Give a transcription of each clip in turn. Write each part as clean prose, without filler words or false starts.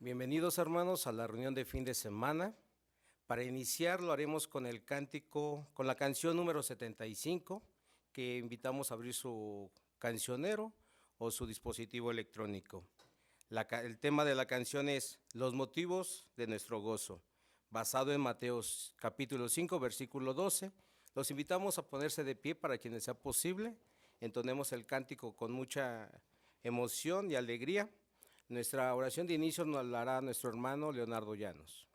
Bienvenidos hermanos a la reunión de fin de semana. Para iniciar lo haremos con el cántico, con la canción número 75, que invitamos a abrir su cancionero o su dispositivo electrónico. El tema de la canción es Los motivos de nuestro gozo, basado en Mateo capítulo 5, versículo 12. Los invitamos a ponerse de pie para quienes sea posible. Entonemos el cántico con mucha emoción y alegría. Nuestra oración de inicio nos la hará nuestro hermano Leonardo Llanos.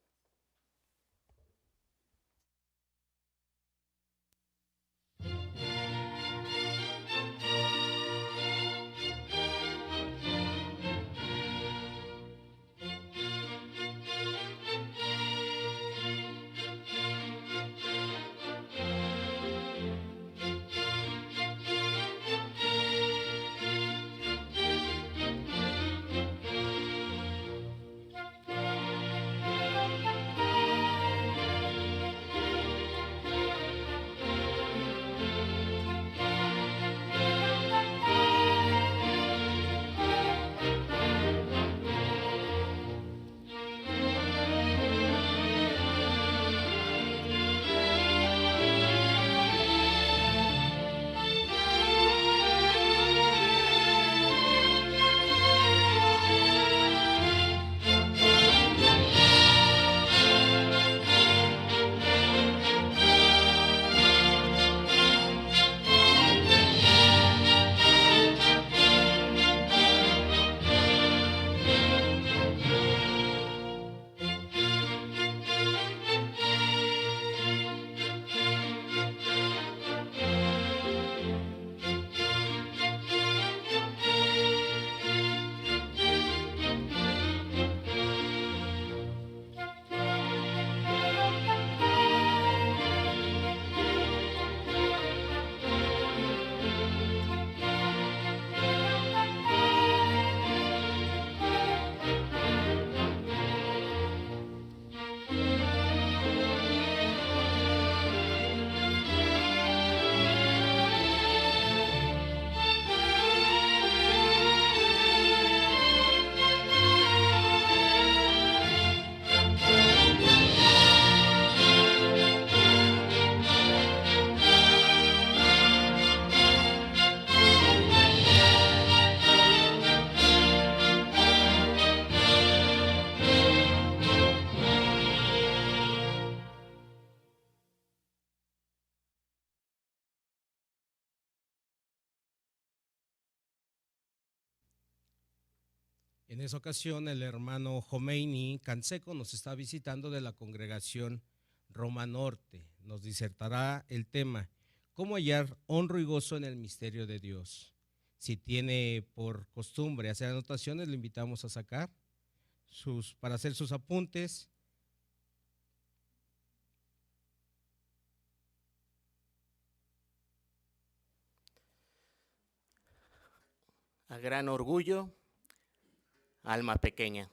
En esa ocasión el hermano Jomeini Canseco nos está visitando de la congregación Roma Norte. Nos disertará el tema, ¿cómo hallar honra y gozo en el misterio de Dios? Si tiene por costumbre hacer anotaciones, le invitamos a sacar para hacer sus apuntes. A gran orgullo, alma pequeña.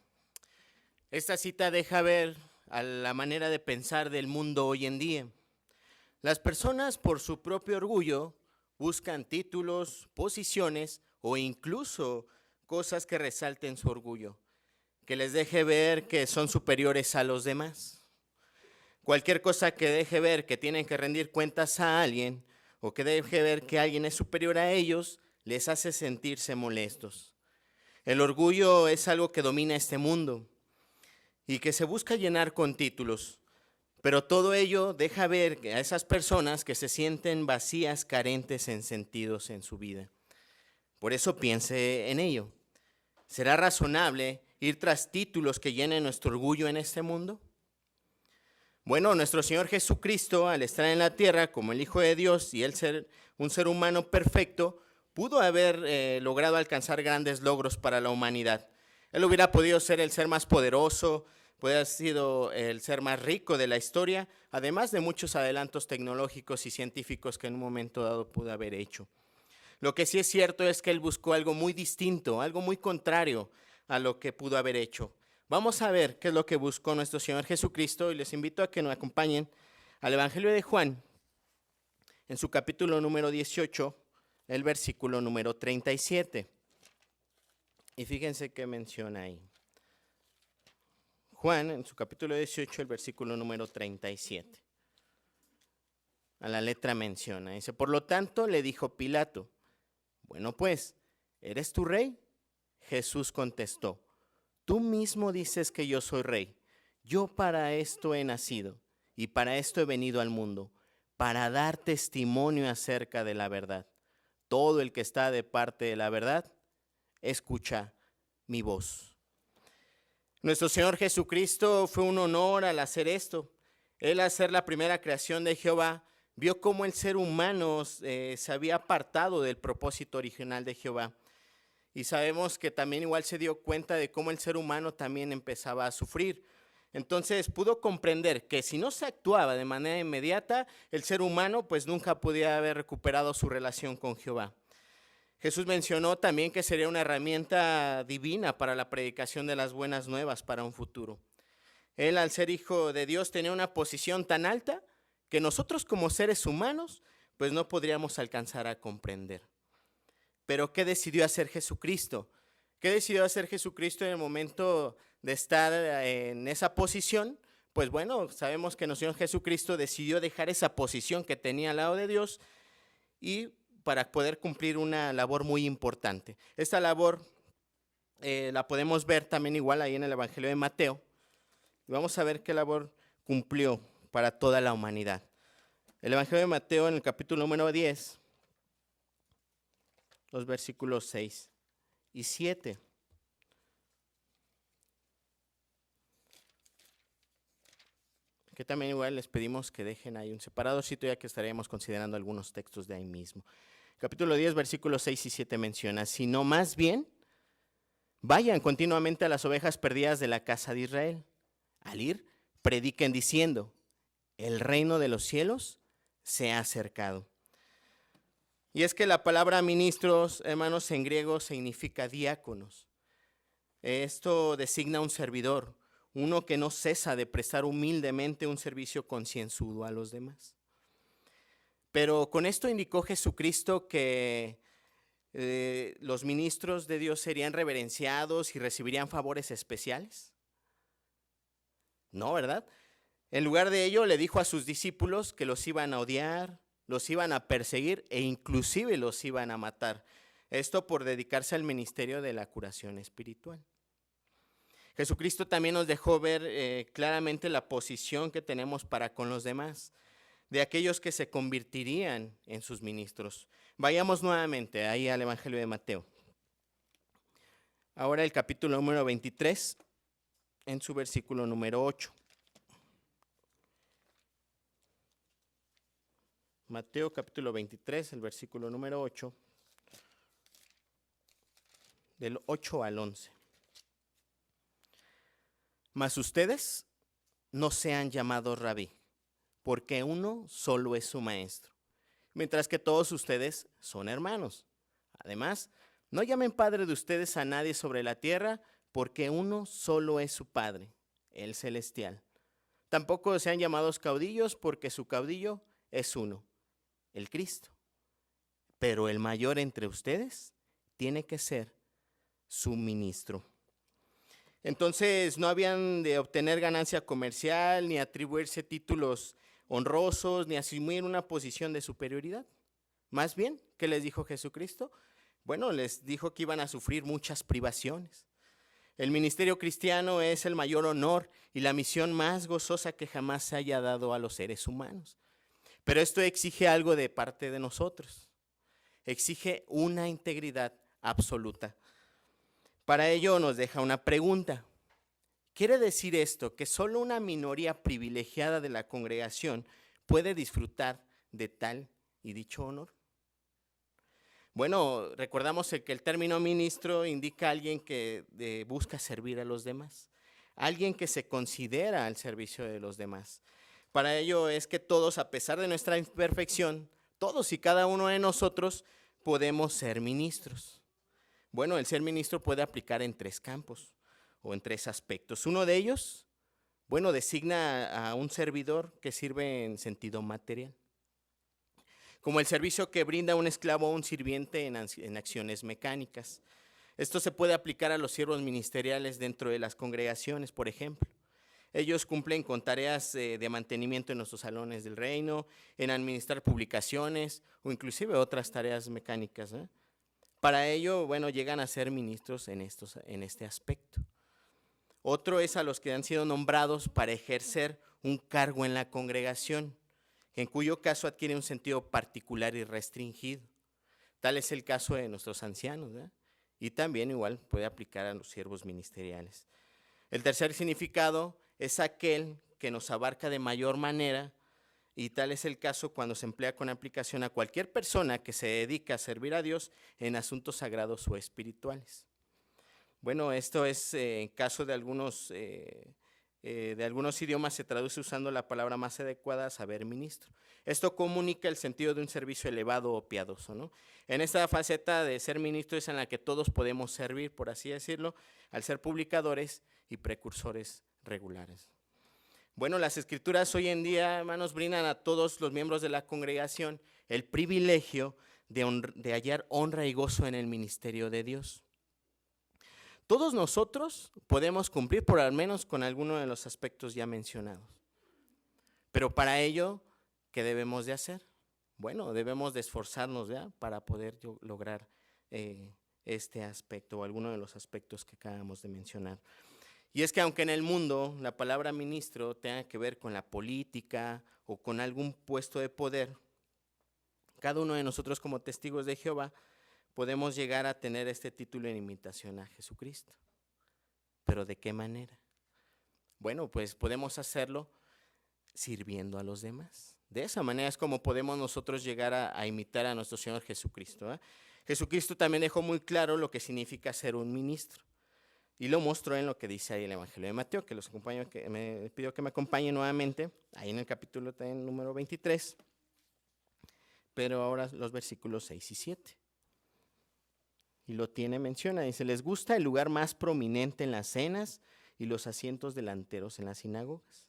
Esta cita deja ver a la manera de pensar del mundo hoy en día. Las personas, por su propio orgullo, buscan títulos, posiciones o incluso cosas que resalten su orgullo, que les deje ver que son superiores a los demás. Cualquier cosa que deje ver que tienen que rendir cuentas a alguien o que deje ver que alguien es superior a ellos, les hace sentirse molestos. El orgullo es algo que domina este mundo y que se busca llenar con títulos, pero todo ello deja ver a esas personas que se sienten vacías, carentes en sentidos en su vida. Por eso piense en ello. ¿Será razonable ir tras títulos que llenen nuestro orgullo en este mundo? Bueno, nuestro Señor Jesucristo, al estar en la tierra como el Hijo de Dios y él ser un ser humano perfecto, pudo haber logrado alcanzar grandes logros para la humanidad. Él hubiera podido ser el ser más poderoso, puede haber sido el ser más rico de la historia, además de muchos adelantos tecnológicos y científicos que en un momento dado pudo haber hecho. Lo que sí es cierto es que él buscó algo muy distinto, algo muy contrario a lo que pudo haber hecho. Vamos a ver qué es lo que buscó nuestro Señor Jesucristo y les invito a que nos acompañen al Evangelio de Juan, en su capítulo número 18, el versículo número 37. Y fíjense qué menciona ahí. Juan, en su capítulo 18, el versículo número 37. A la letra menciona, dice, por lo tanto le dijo Pilato, bueno pues, ¿eres tu rey? Jesús contestó, tú mismo dices que yo soy rey. Yo para esto he nacido y para esto he venido al mundo, para dar testimonio acerca de la verdad. Todo el que está de parte de la verdad, escucha mi voz. Nuestro Señor Jesucristo fue un honor al hacer esto. Él, al ser la primera creación de Jehová, vio cómo el ser humano se había apartado del propósito original de Jehová. Y sabemos que también igual se dio cuenta de cómo el ser humano también empezaba a sufrir. Entonces pudo comprender que si no se actuaba de manera inmediata, el ser humano pues nunca podía haber recuperado su relación con Jehová. Jesús mencionó también que sería una herramienta divina para la predicación de las buenas nuevas para un futuro. Él, al ser hijo de Dios, tenía una posición tan alta que nosotros como seres humanos pues no podríamos alcanzar a comprender. Pero ¿qué decidió hacer Jesucristo? ¿Qué decidió hacer Jesucristo en el momento de estar en esa posición? Pues bueno, sabemos que nuestro Señor Jesucristo decidió dejar esa posición que tenía al lado de Dios y para poder cumplir una labor muy importante. Esta labor la podemos ver también igual ahí en el Evangelio de Mateo. Y vamos a ver qué labor cumplió para toda la humanidad. El Evangelio de Mateo en el capítulo número 10, los versículos 6 y 7. Que también igual les pedimos que dejen ahí un separadorcito, ya que estaríamos considerando algunos textos de ahí mismo. Capítulo 10, versículos 6 y 7 menciona, sino más bien, vayan continuamente a las ovejas perdidas de la casa de Israel. Al ir, prediquen diciendo, el reino de los cielos se ha acercado. Y es que la palabra ministros, hermanos, en griego significa diáconos. Esto designa un servidor, uno que no cesa de prestar humildemente un servicio concienzudo a los demás. Pero con esto indicó Jesucristo que los ministros de Dios serían reverenciados y recibirían favores especiales. No, ¿verdad? En lugar de ello, le dijo a sus discípulos que los iban a odiar, los iban a perseguir e inclusive los iban a matar. Esto por dedicarse al ministerio de la curación espiritual. Jesucristo también nos dejó ver claramente la posición que tenemos para con los demás, de aquellos que se convertirían en sus ministros. Vayamos nuevamente ahí al Evangelio de Mateo. Ahora el capítulo número 23, en su versículo número 8. Mateo capítulo 23, el versículo número 8, del 8 al 11. Mas ustedes no sean llamados rabí, porque uno solo es su maestro, mientras que todos ustedes son hermanos. Además, no llamen padre de ustedes a nadie sobre la tierra, porque uno solo es su Padre, el celestial. Tampoco sean llamados caudillos, porque su caudillo es uno, el Cristo. Pero el mayor entre ustedes tiene que ser su ministro. Entonces no habían de obtener ganancia comercial, ni atribuirse títulos honrosos, ni asumir una posición de superioridad. Más bien, ¿qué les dijo Jesucristo? Bueno, les dijo que iban a sufrir muchas privaciones. El ministerio cristiano es el mayor honor y la misión más gozosa que jamás se haya dado a los seres humanos. Pero esto exige algo de parte de nosotros. Exige una integridad absoluta. Para ello nos deja una pregunta. ¿Quiere decir esto que solo una minoría privilegiada de la congregación puede disfrutar de tal y dicho honor? Bueno, recordamos que el término ministro indica a alguien que busca servir a los demás, alguien que se considera al servicio de los demás. Para ello es que todos, a pesar de nuestra imperfección, todos y cada uno de nosotros podemos ser ministros. Bueno, el ser ministro puede aplicar en 3 campos o en 3 aspectos. Uno de ellos, bueno, designa a un servidor que sirve en sentido material, como el servicio que brinda un esclavo o un sirviente en acciones mecánicas. Esto se puede aplicar a los siervos ministeriales dentro de las congregaciones, por ejemplo. Ellos cumplen con tareas de mantenimiento en nuestros salones del reino, en administrar publicaciones o inclusive otras tareas mecánicas, ¿eh? Para ello, bueno, llegan a ser ministros en este aspecto. Otro es a los que han sido nombrados para ejercer un cargo en la congregación, en cuyo caso adquiere un sentido particular y restringido. Tal es el caso de nuestros ancianos, ¿verdad? Y también igual puede aplicar a los siervos ministeriales. El tercer significado es aquel que nos abarca de mayor manera, y tal es el caso cuando se emplea con aplicación a cualquier persona que se dedica a servir a Dios en asuntos sagrados o espirituales. Bueno, esto es en caso de algunos idiomas se traduce usando la palabra más adecuada, saber ministro. Esto comunica el sentido de un servicio elevado o piadoso, ¿no? En esta faceta de ser ministro es en la que todos podemos servir, por así decirlo, al ser publicadores y precursores regulares. Bueno, las escrituras hoy en día, hermanos, brindan a todos los miembros de la congregación el privilegio de hallar honra y gozo en el ministerio de Dios. Todos nosotros podemos cumplir por al menos con alguno de los aspectos ya mencionados. Pero para ello, ¿qué debemos de hacer? Bueno, debemos de esforzarnos, ¿ya?, para poder lograr este aspecto o alguno de los aspectos que acabamos de mencionar. Y es que aunque en el mundo la palabra ministro tenga que ver con la política o con algún puesto de poder, cada uno de nosotros como testigos de Jehová podemos llegar a tener este título en imitación a Jesucristo. ¿Pero de qué manera? Bueno, pues podemos hacerlo sirviendo a los demás. De esa manera es como podemos nosotros llegar a imitar a nuestro Señor Jesucristo, ¿eh? Jesucristo también dejó muy claro lo que significa ser un ministro. Y lo mostró en lo que dice ahí el Evangelio de Mateo, que los acompaño, que me pido que me acompañe nuevamente, ahí en el capítulo también, número 23, pero ahora los versículos 6 y 7. Y lo menciona, dice, les gusta el lugar más prominente en las cenas y los asientos delanteros en las sinagogas,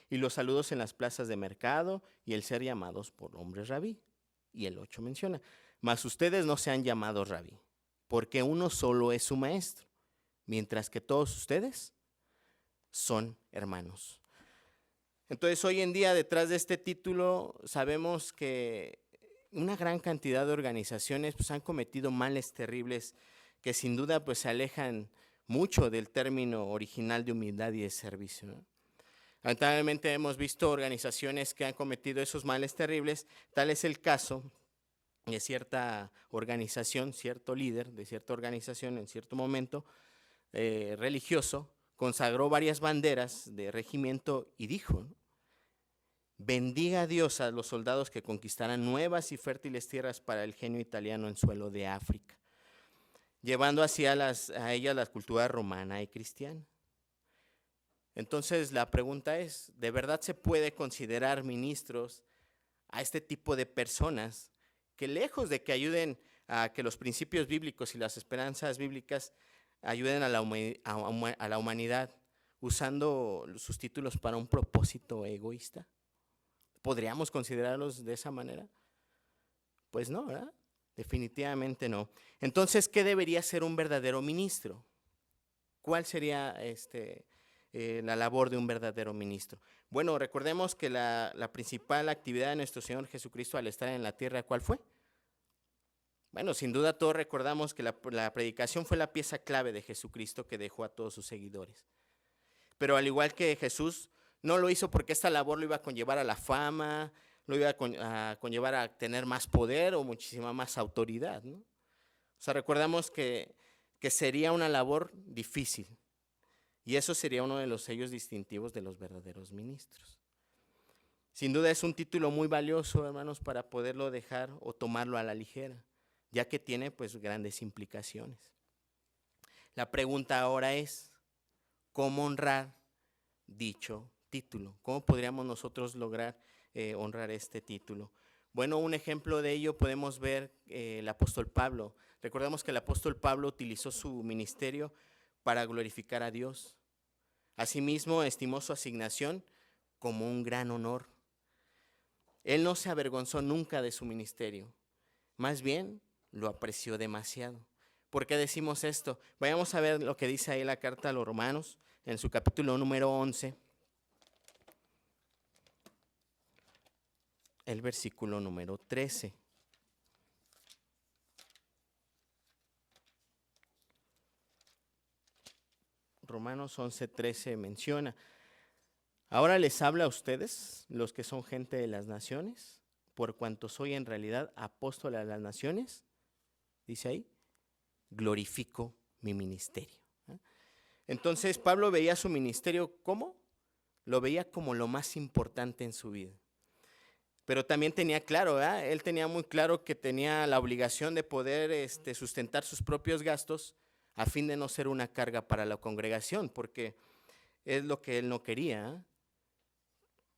y los saludos en las plazas de mercado y el ser llamados por hombres rabí. Y el 8 menciona, mas ustedes no se han llamado rabí, porque uno solo es su maestro, mientras que todos ustedes son hermanos. Entonces, hoy en día, detrás de este título, sabemos que una gran cantidad de organizaciones pues, han cometido males terribles que sin duda pues, se alejan mucho del término original de humildad y de servicio, ¿no? Lamentablemente hemos visto organizaciones que han cometido esos males terribles. Tal es el caso de cierta organización, cierto líder de cierta organización en cierto momento religioso, consagró varias banderas de regimiento y dijo, ¿no?, bendiga a Dios a los soldados que conquistarán nuevas y fértiles tierras para el genio italiano en suelo de África, llevando así a ellas la cultura romana y cristiana. Entonces la pregunta es, ¿de verdad se puede considerar ministros a este tipo de personas que lejos de que ayuden a que los principios bíblicos y las esperanzas bíblicas ayuden a la humanidad usando sus títulos para un propósito egoísta? ¿Podríamos considerarlos de esa manera? Pues no, ¿verdad? Definitivamente no. Entonces, ¿qué debería ser un verdadero ministro? ¿Cuál sería la labor de un verdadero ministro? Bueno, recordemos que la principal actividad de nuestro Señor Jesucristo al estar en la tierra, ¿cuál fue? Bueno, sin duda todos recordamos que la predicación fue la pieza clave de Jesucristo que dejó a todos sus seguidores. Pero al igual que Jesús, no lo hizo porque esta labor lo iba a conllevar a la fama, lo iba a conllevar a tener más poder o muchísima más autoridad, ¿no? O sea, recordamos que sería una labor difícil y eso sería uno de los sellos distintivos de los verdaderos ministros. Sin duda es un título muy valioso, hermanos, para poderlo dejar o tomarlo a la ligera, ya que tiene pues grandes implicaciones. La pregunta ahora es, ¿cómo honrar dicho título? ¿Cómo podríamos nosotros lograr honrar este título? Bueno, un ejemplo de ello podemos ver el apóstol Pablo. Recordemos que el apóstol Pablo utilizó su ministerio para glorificar a Dios. Asimismo, estimó su asignación como un gran honor. Él no se avergonzó nunca de su ministerio, más bien lo apreció demasiado. ¿Por qué decimos esto? Vayamos a ver lo que dice ahí la carta a los Romanos, en su capítulo número 11, el versículo número 13. Romanos 11:13 menciona: ahora les habla a ustedes, los que son gente de las naciones, por cuanto soy en realidad apóstol a las naciones, dice ahí, glorifico mi ministerio. Entonces Pablo veía su ministerio, ¿cómo? Lo veía como lo más importante en su vida. Pero también tenía claro, él tenía muy claro que tenía la obligación de poder sustentar sus propios gastos a fin de no ser una carga para la congregación, porque es lo que él no quería.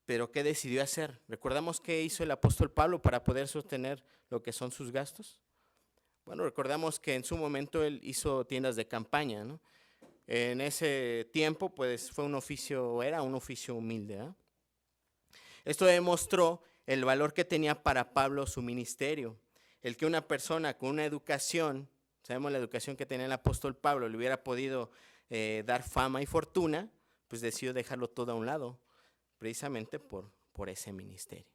Pero ¿qué decidió hacer? ¿Recordamos qué hizo el apóstol Pablo para poder sostener lo que son sus gastos? Bueno, recordamos que en su momento él hizo tiendas de campaña, ¿no? En ese tiempo, pues era un oficio humilde. Esto demostró el valor que tenía para Pablo su ministerio. El que una persona con una educación, sabemos la educación que tenía el apóstol Pablo, le hubiera podido dar fama y fortuna, pues decidió dejarlo todo a un lado, precisamente por ese ministerio.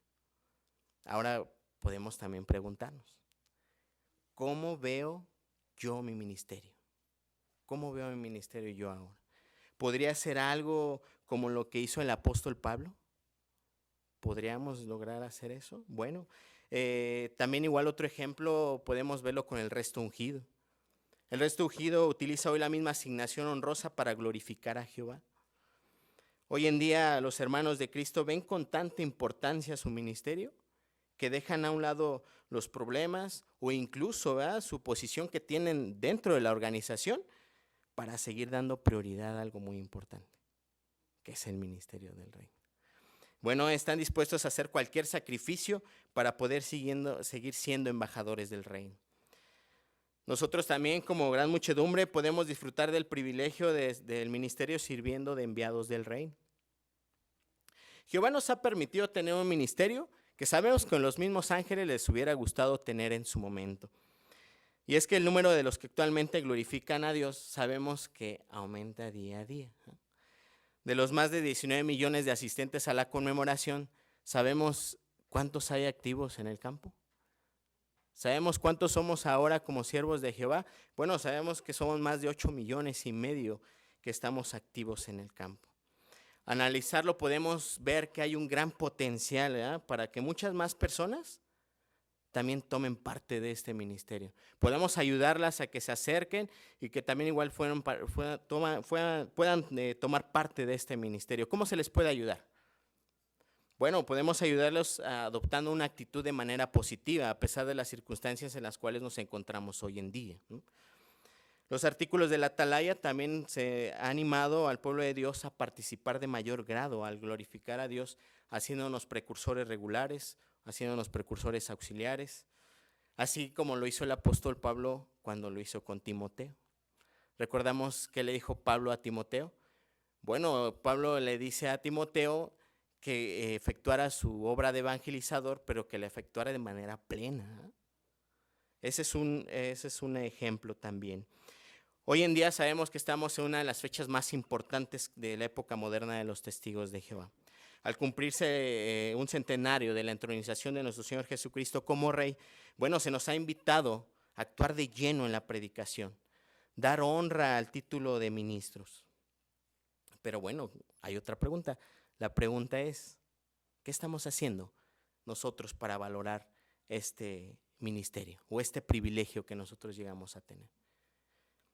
Ahora podemos también preguntarnos, ¿cómo veo yo mi ministerio? ¿Cómo veo mi ministerio yo ahora? ¿Podría ser algo como lo que hizo el apóstol Pablo? ¿Podríamos lograr hacer eso? Bueno, también igual otro ejemplo podemos verlo con el resto ungido. El resto ungido utiliza hoy la misma asignación honrosa para glorificar a Jehová. Hoy en día los hermanos de Cristo ven con tanta importancia su ministerio que dejan a un lado los problemas o incluso su posición que tienen dentro de la organización para seguir dando prioridad a algo muy importante, que es el ministerio del reino. Bueno, están dispuestos a hacer cualquier sacrificio para poder seguir siendo embajadores del reino. Nosotros también, como gran muchedumbre, podemos disfrutar del privilegio del ministerio sirviendo de enviados del reino. Jehová nos ha permitido tener un ministerio que sabemos que a los mismos ángeles les hubiera gustado tener en su momento. Y es que el número de los que actualmente glorifican a Dios sabemos que aumenta día a día. De los más de 19 millones de asistentes a la conmemoración, ¿sabemos cuántos hay activos en el campo? ¿Sabemos cuántos somos ahora como siervos de Jehová? Bueno, sabemos que somos más de 8,5 millones que estamos activos en el campo. Analizarlo podemos ver que hay un gran potencial para que muchas más personas también tomen parte de este ministerio. Podemos ayudarlas a que se acerquen y que también igual puedan tomar parte de este ministerio. ¿Cómo se les puede ayudar? Bueno, podemos ayudarlos adoptando una actitud de manera positiva a pesar de las circunstancias en las cuales nos encontramos hoy en día. Los artículos de la Atalaya también se ha animado al pueblo de Dios a participar de mayor grado al glorificar a Dios, haciéndonos precursores regulares, haciéndonos precursores auxiliares, así como lo hizo el apóstol Pablo cuando lo hizo con Timoteo. ¿Recordamos qué le dijo Pablo a Timoteo? Bueno, Pablo le dice a Timoteo que efectuara su obra de evangelizador, pero que la efectuara de manera plena. Ese es un ejemplo también. Hoy en día sabemos que estamos en una de las fechas más importantes de la época moderna de los testigos de Jehová. Al cumplirse un centenario de la entronización de nuestro Señor Jesucristo como Rey, bueno, se nos ha invitado a actuar de lleno en la predicación, dar honra al título de ministros. Pero bueno, hay otra pregunta. La pregunta es, ¿qué estamos haciendo nosotros para valorar este ministerio o este privilegio que nosotros llegamos a tener?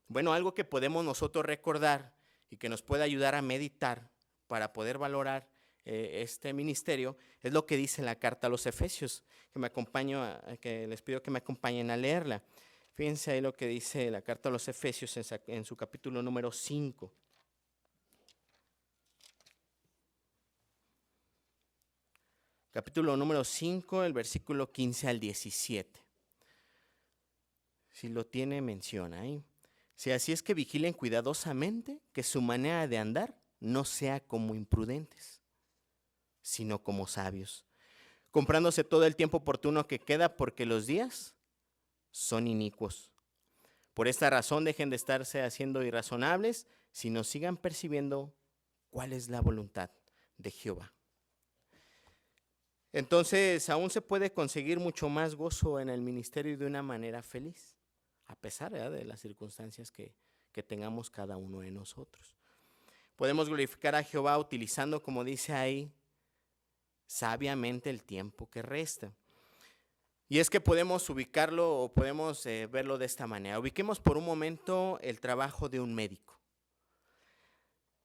Bueno, algo que podemos nosotros recordar y que nos puede ayudar a meditar para poder valorar este ministerio es lo que dice la carta a los Efesios, que les pido que me acompañen a leerla. Fíjense ahí lo que dice la carta a los Efesios en su capítulo número 5. Capítulo número 5, el versículo 15 al 17. Si lo tiene, menciona ahí. Si así es que vigilen cuidadosamente que su manera de andar no sea como imprudentes, sino como sabios, comprándose todo el tiempo oportuno que queda porque los días son inicuos. Por esta razón dejen de estarse haciendo irrazonables, sino sigan percibiendo cuál es la voluntad de Jehová. Entonces, aún se puede conseguir mucho más gozo en el ministerio de una manera feliz, a pesar, ¿verdad?, de las circunstancias que tengamos cada uno de nosotros. Podemos glorificar a Jehová utilizando, como dice ahí, sabiamente el tiempo que resta. Y es que podemos ubicarlo o podemos verlo de esta manera. Ubiquemos por un momento el trabajo de un médico.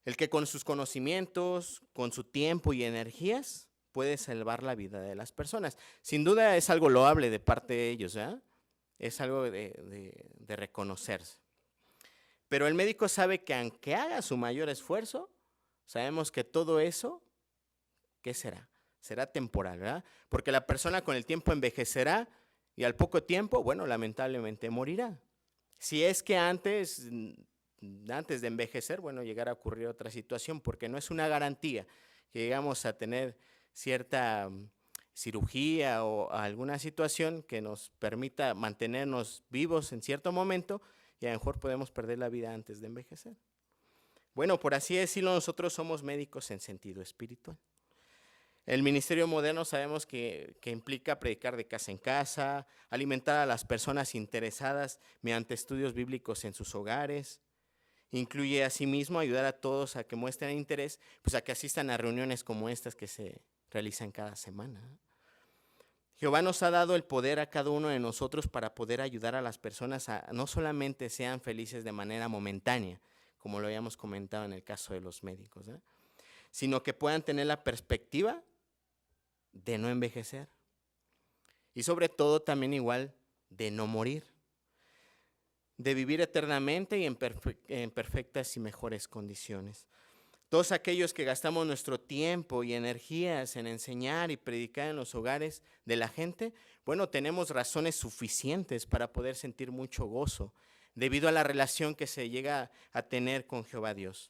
El que con sus conocimientos, con su tiempo y energías, puede salvar la vida de las personas. Sin duda es algo loable de parte de ellos, ¿eh? Es algo de reconocerse. Pero el médico sabe que aunque haga su mayor esfuerzo, sabemos que todo eso, ¿qué será? Será temporal, ¿verdad? Porque la persona con el tiempo envejecerá y al poco tiempo, bueno, lamentablemente morirá. Si es que antes de envejecer, bueno, llegara a ocurrir otra situación, porque no es una garantía que llegamos a tener cierta cirugía o alguna situación que nos permita mantenernos vivos en cierto momento y a lo mejor podemos perder la vida antes de envejecer. Bueno, por así decirlo, nosotros somos médicos en sentido espiritual. El ministerio moderno sabemos que implica predicar de casa en casa, alimentar a las personas interesadas mediante estudios bíblicos en sus hogares. Incluye asimismo ayudar a todos a que muestren interés, pues a que asistan a reuniones como estas que se realizan cada semana. Jehová nos ha dado el poder a cada uno de nosotros para poder ayudar a las personas a no solamente sean felices de manera momentánea, como lo habíamos comentado en el caso de los médicos, ¿eh?, sino que puedan tener la perspectiva de no envejecer y sobre todo también igual de no morir, de vivir eternamente y en perfectas y mejores condiciones. Todos aquellos que gastamos nuestro tiempo y energías en enseñar y predicar en los hogares de la gente, bueno, tenemos razones suficientes para poder sentir mucho gozo debido a la relación que se llega a tener con Jehová Dios.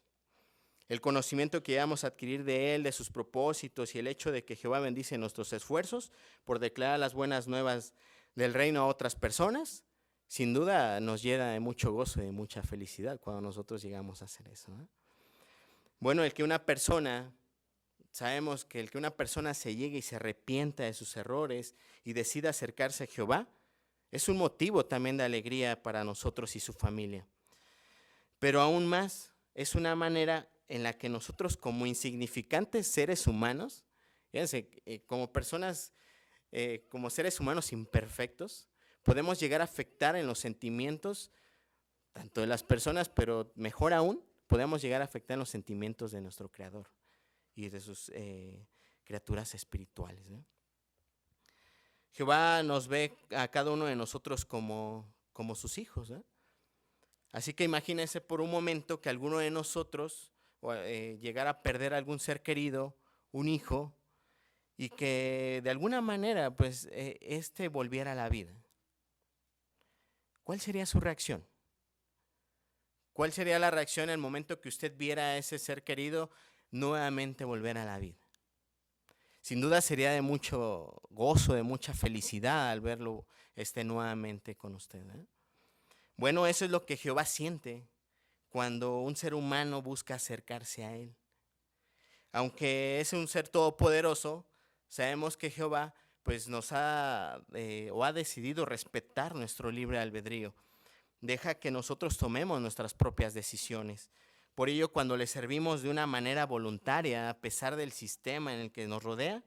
El conocimiento que vamos a adquirir de Él, de sus propósitos y el hecho de que Jehová bendice nuestros esfuerzos por declarar las buenas nuevas del reino a otras personas, sin duda nos llena de mucho gozo y de mucha felicidad cuando nosotros llegamos a hacer eso, ¿eh? Bueno, sabemos que el que una persona se llegue y se arrepienta de sus errores y decida acercarse a Jehová, es un motivo también de alegría para nosotros y su familia. Pero aún más, es una manera en la que nosotros como insignificantes seres humanos, fíjense, como personas, como seres humanos imperfectos, podemos llegar a afectar en los sentimientos tanto de las personas, pero mejor aún, podemos llegar a afectar en los sentimientos de nuestro Creador y de sus criaturas espirituales, ¿eh? Jehová nos ve a cada uno de nosotros como sus hijos, ¿eh? Así que imagínense por un momento que alguno de nosotros llegara a perder algún ser querido, un hijo, y que de alguna manera pues volviera a la vida. ¿Cuál sería su reacción? ¿Cuál sería la reacción en el momento que usted viera a ese ser querido nuevamente volver a la vida? Sin duda sería de mucho gozo, de mucha felicidad al verlo nuevamente con usted, ¿eh? Bueno, eso es lo que Jehová siente cuando un ser humano busca acercarse a Él. Aunque es un ser todopoderoso, sabemos que Jehová pues nos ha decidido respetar nuestro libre albedrío. Deja que nosotros tomemos nuestras propias decisiones. Por ello, cuando le servimos de una manera voluntaria, a pesar del sistema en el que nos rodea,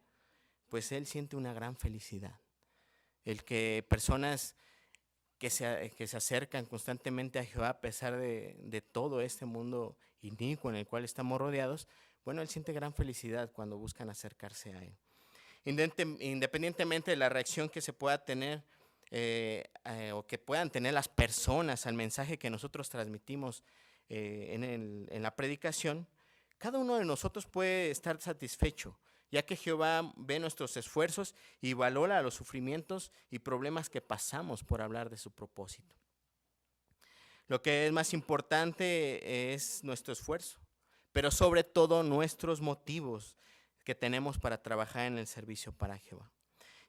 pues Él siente una gran felicidad. El que personas que se acercan constantemente a Jehová a pesar de todo este mundo inicuo en el cual estamos rodeados, bueno, Él siente gran felicidad cuando buscan acercarse a Él. Independientemente de la reacción que se pueda tener o que puedan tener las personas al mensaje que nosotros transmitimos en la predicación, cada uno de nosotros puede estar satisfecho, ya que Jehová ve nuestros esfuerzos y valora los sufrimientos y problemas que pasamos por hablar de su propósito. Lo que es más importante es nuestro esfuerzo, pero sobre todo nuestros motivos que tenemos para trabajar en el servicio para Jehová.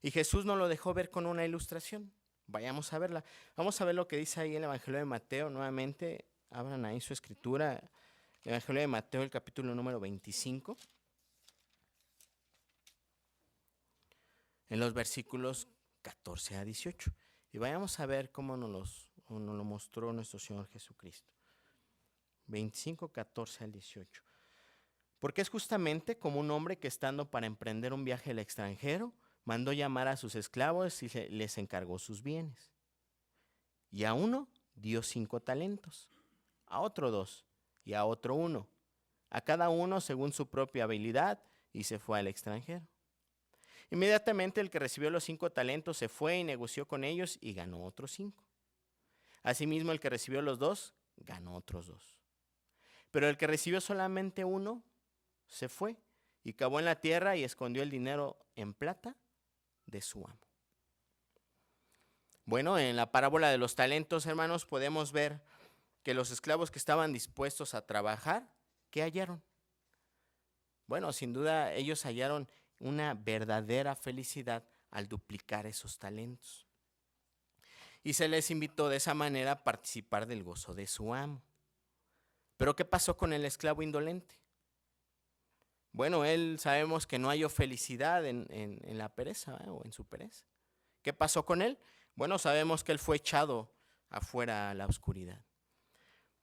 Y Jesús nos lo dejó ver con una ilustración. Vayamos a verla. Vamos a ver lo que dice ahí el Evangelio de Mateo. Nuevamente, abran ahí su escritura Evangelio de Mateo, el capítulo número 25, en los versículos 14 a 18. Y vayamos a ver cómo nos lo mostró nuestro Señor Jesucristo. 25, 14 al 18. Porque es justamente como un hombre que, estando para emprender un viaje al extranjero, mandó llamar a sus esclavos y les encargó sus bienes. Y a uno dio 5 talentos, a otro 2, y a otro 1, a cada uno según su propia habilidad, y se fue al extranjero. Inmediatamente el que recibió los 5 talentos se fue y negoció con ellos y ganó otros 5. Asimismo el que recibió los 2 ganó otros 2. Pero el que recibió solamente 1 se fue y cavó en la tierra y escondió el dinero en plata de su amo. Bueno, en la parábola de los talentos, hermanos, podemos ver que los esclavos que estaban dispuestos a trabajar, ¿qué hallaron? Bueno, sin duda ellos hallaron una verdadera felicidad al duplicar esos talentos. Y se les invitó de esa manera a participar del gozo de su amo. Pero ¿qué pasó con el esclavo indolente? Bueno, él sabemos que no halló felicidad en la pereza, o en su pereza. ¿Qué pasó con él? Bueno, sabemos que él fue echado afuera a la oscuridad.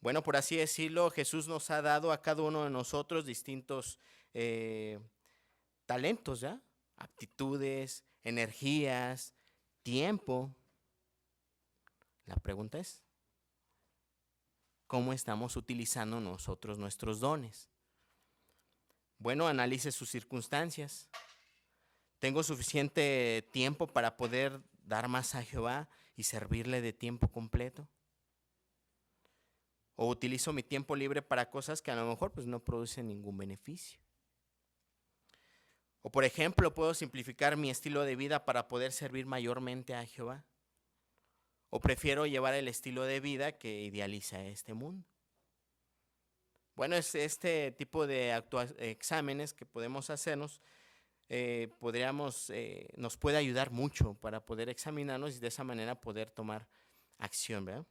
Bueno, por así decirlo, Jesús nos ha dado a cada uno de nosotros distintos talentos, ¿ya? Aptitudes, energías, tiempo. La pregunta es, ¿cómo estamos utilizando nosotros nuestros dones? Bueno, analice sus circunstancias. ¿Tengo suficiente tiempo para poder dar más a Jehová y servirle de tiempo completo? ¿O utilizo mi tiempo libre para cosas que a lo mejor pues, no producen ningún beneficio? O por ejemplo, ¿puedo simplificar mi estilo de vida para poder servir mayormente a Jehová? ¿O prefiero llevar el estilo de vida que idealiza este mundo? Bueno, es este tipo de exámenes que podemos hacernos, nos puede ayudar mucho para poder examinarnos y de esa manera poder tomar acción, ¿verdad?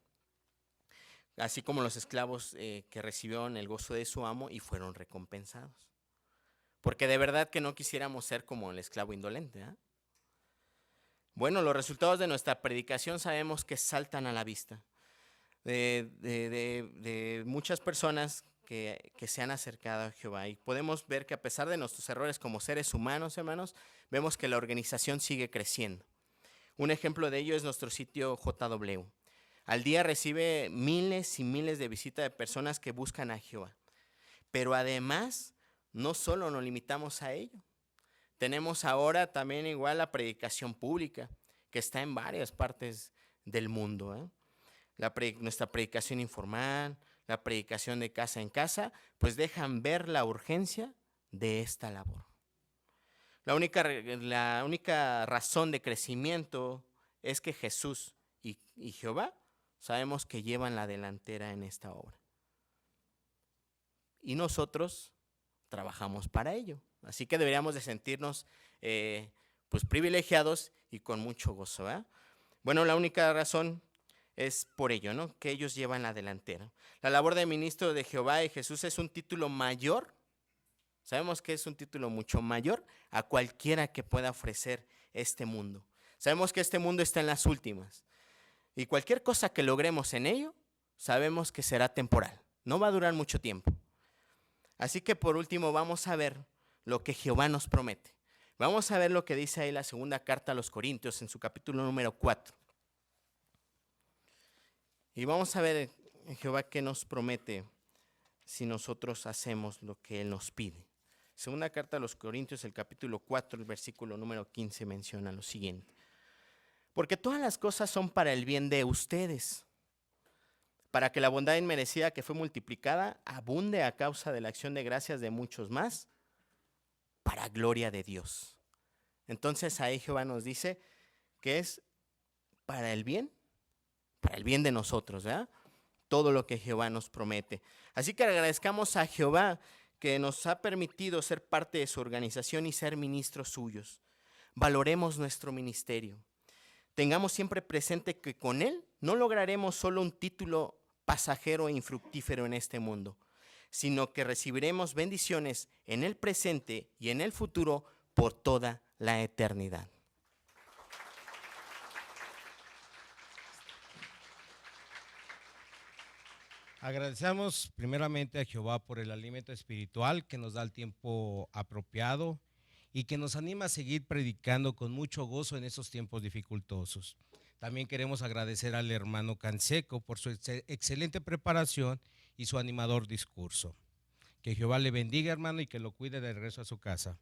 Así como los esclavos que recibieron el gozo de su amo y fueron recompensados. Porque de verdad que no quisiéramos ser como el esclavo indolente, ¿eh? Bueno, los resultados de nuestra predicación sabemos que saltan a la vista. De muchas personas que se han acercado a Jehová. Y podemos ver que a pesar de nuestros errores como seres humanos, hermanos, vemos que la organización sigue creciendo. Un ejemplo de ello es nuestro sitio JW. Al día recibe miles y miles de visitas de personas que buscan a Jehová. Pero además, no solo nos limitamos a ello. Tenemos ahora también igual la predicación pública, que está en varias partes del mundo, ¿eh? Nuestra predicación informal, la predicación de casa en casa, pues dejan ver la urgencia de esta labor. La única razón de crecimiento es que Jesús y Jehová sabemos que llevan la delantera en esta obra. Y nosotros trabajamos para ello. Así que deberíamos de sentirnos pues privilegiados y con mucho gozo, ¿eh? Bueno, la única razón es por ello, ¿no? Que ellos llevan la delantera. La labor de ministro de Jehová y Jesús es un título mayor. Sabemos que es un título mucho mayor a cualquiera que pueda ofrecer este mundo. Sabemos que este mundo está en las últimas. Y cualquier cosa que logremos en ello, sabemos que será temporal. No va a durar mucho tiempo. Así que por último vamos a ver lo que Jehová nos promete. Vamos a ver lo que dice ahí la segunda carta a los Corintios en su capítulo número 4. Y vamos a ver Jehová qué nos promete si nosotros hacemos lo que Él nos pide. Segunda carta a los Corintios, el capítulo 4, el versículo número 15 menciona lo siguiente. Porque todas las cosas son para el bien de ustedes, para que la bondad inmerecida que fue multiplicada abunde a causa de la acción de gracias de muchos más, para gloria de Dios. Entonces ahí Jehová nos dice que es para el bien de nosotros, ¿verdad? Todo lo que Jehová nos promete. Así que agradezcamos a Jehová que nos ha permitido ser parte de su organización y ser ministros suyos. Valoremos nuestro ministerio. Tengamos siempre presente que con él no lograremos solo un título pasajero e infructífero en este mundo, sino que recibiremos bendiciones en el presente y en el futuro por toda la eternidad. Agradecemos primeramente a Jehová por el alimento espiritual que nos da el tiempo apropiado y que nos anima a seguir predicando con mucho gozo en estos tiempos dificultosos. También queremos agradecer al hermano Canseco por su excelente preparación y su animador discurso. Que Jehová le bendiga, hermano, y que lo cuide de regreso a su casa.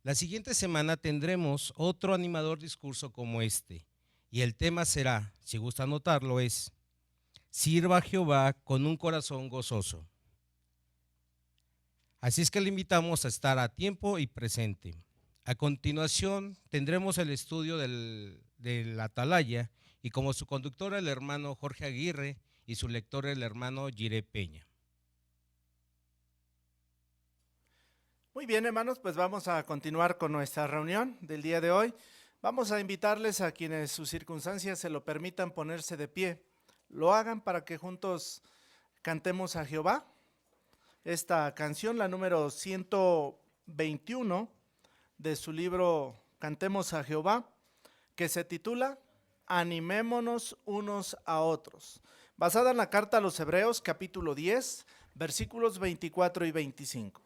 La siguiente semana tendremos otro animador discurso como este, y el tema será, si gusta anotarlo, es: sirva a Jehová con un corazón gozoso. Así es que le invitamos a estar a tiempo y presente. A continuación tendremos el estudio de la Atalaya y como su conductor el hermano Jorge Aguirre y su lector el hermano Jiré Peña. Muy bien, hermanos, pues vamos a continuar con nuestra reunión del día de hoy. Vamos a invitarles a quienes sus circunstancias se lo permitan ponerse de pie. Lo hagan para que juntos cantemos a Jehová. Esta canción, la número 121 de su libro Cantemos a Jehová, que se titula Animémonos unos a otros, basada en la carta a los Hebreos, capítulo 10, versículos 24 y 25.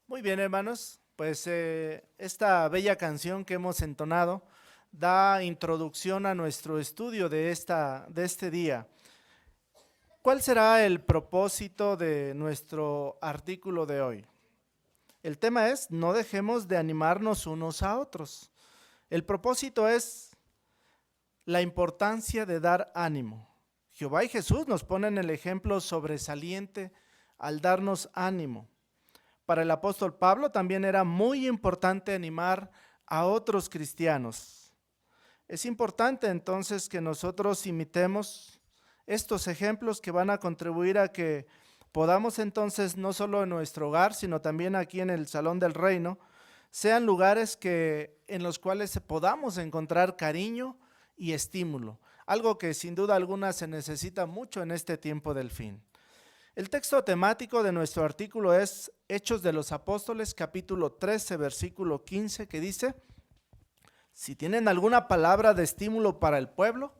Muy bien, hermanos, pues esta bella canción que hemos entonado da introducción a nuestro estudio de este día. ¿Cuál será el propósito de nuestro artículo de hoy? El tema es: no dejemos de animarnos unos a otros. El propósito es la importancia de dar ánimo. Jehová y Jesús nos ponen el ejemplo sobresaliente al darnos ánimo. Para el apóstol Pablo también era muy importante animar a otros cristianos. Es importante entonces que nosotros imitemos estos ejemplos que van a contribuir a que podamos entonces, no solo en nuestro hogar, sino también aquí en el Salón del Reino, sean lugares en los cuales podamos encontrar cariño y estímulo, algo que sin duda alguna se necesita mucho en este tiempo del fin. El texto temático de nuestro artículo es Hechos de los Apóstoles, capítulo 13, versículo 15, que dice: si tienen alguna palabra de estímulo para el pueblo,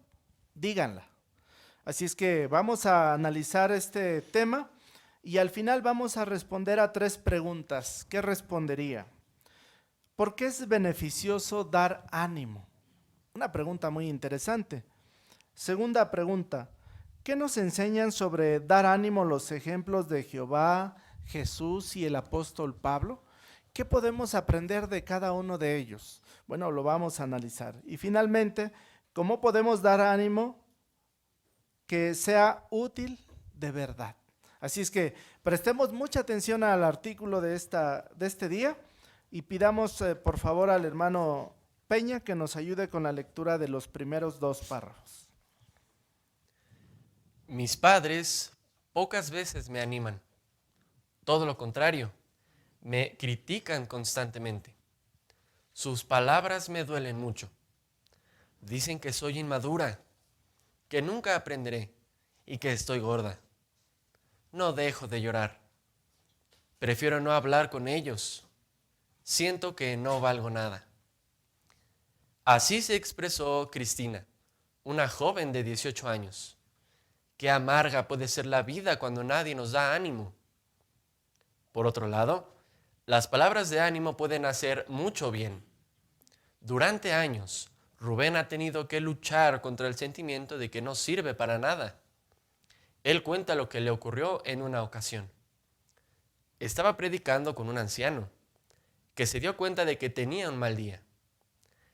díganla. Así es que vamos a analizar este tema y al final vamos a responder a 3 preguntas. ¿Qué respondería? ¿Por qué es beneficioso dar ánimo? Una pregunta muy interesante. Segunda pregunta, ¿qué nos enseñan sobre dar ánimo los ejemplos de Jehová, Jesús y el apóstol Pablo? ¿Qué podemos aprender de cada uno de ellos? Bueno, lo vamos a analizar. Y finalmente, ¿cómo podemos dar ánimo que sea útil de verdad? Así es que prestemos mucha atención al artículo de este día y pidamos por favor al hermano Peña que nos ayude con la lectura de los primeros 2 párrafos. Mis padres pocas veces me animan. Todo lo contrario, me critican constantemente. Sus palabras me duelen mucho. Dicen que soy inmadura, que nunca aprenderé y que estoy gorda. No dejo de llorar. Prefiero no hablar con ellos. Siento que no valgo nada. Así se expresó Cristina, una joven de 18 años. Qué amarga puede ser la vida cuando nadie nos da ánimo. Por otro lado, las palabras de ánimo pueden hacer mucho bien. Durante años, Rubén ha tenido que luchar contra el sentimiento de que no sirve para nada. Él cuenta lo que le ocurrió en una ocasión. Estaba predicando con un anciano, que se dio cuenta de que tenía un mal día.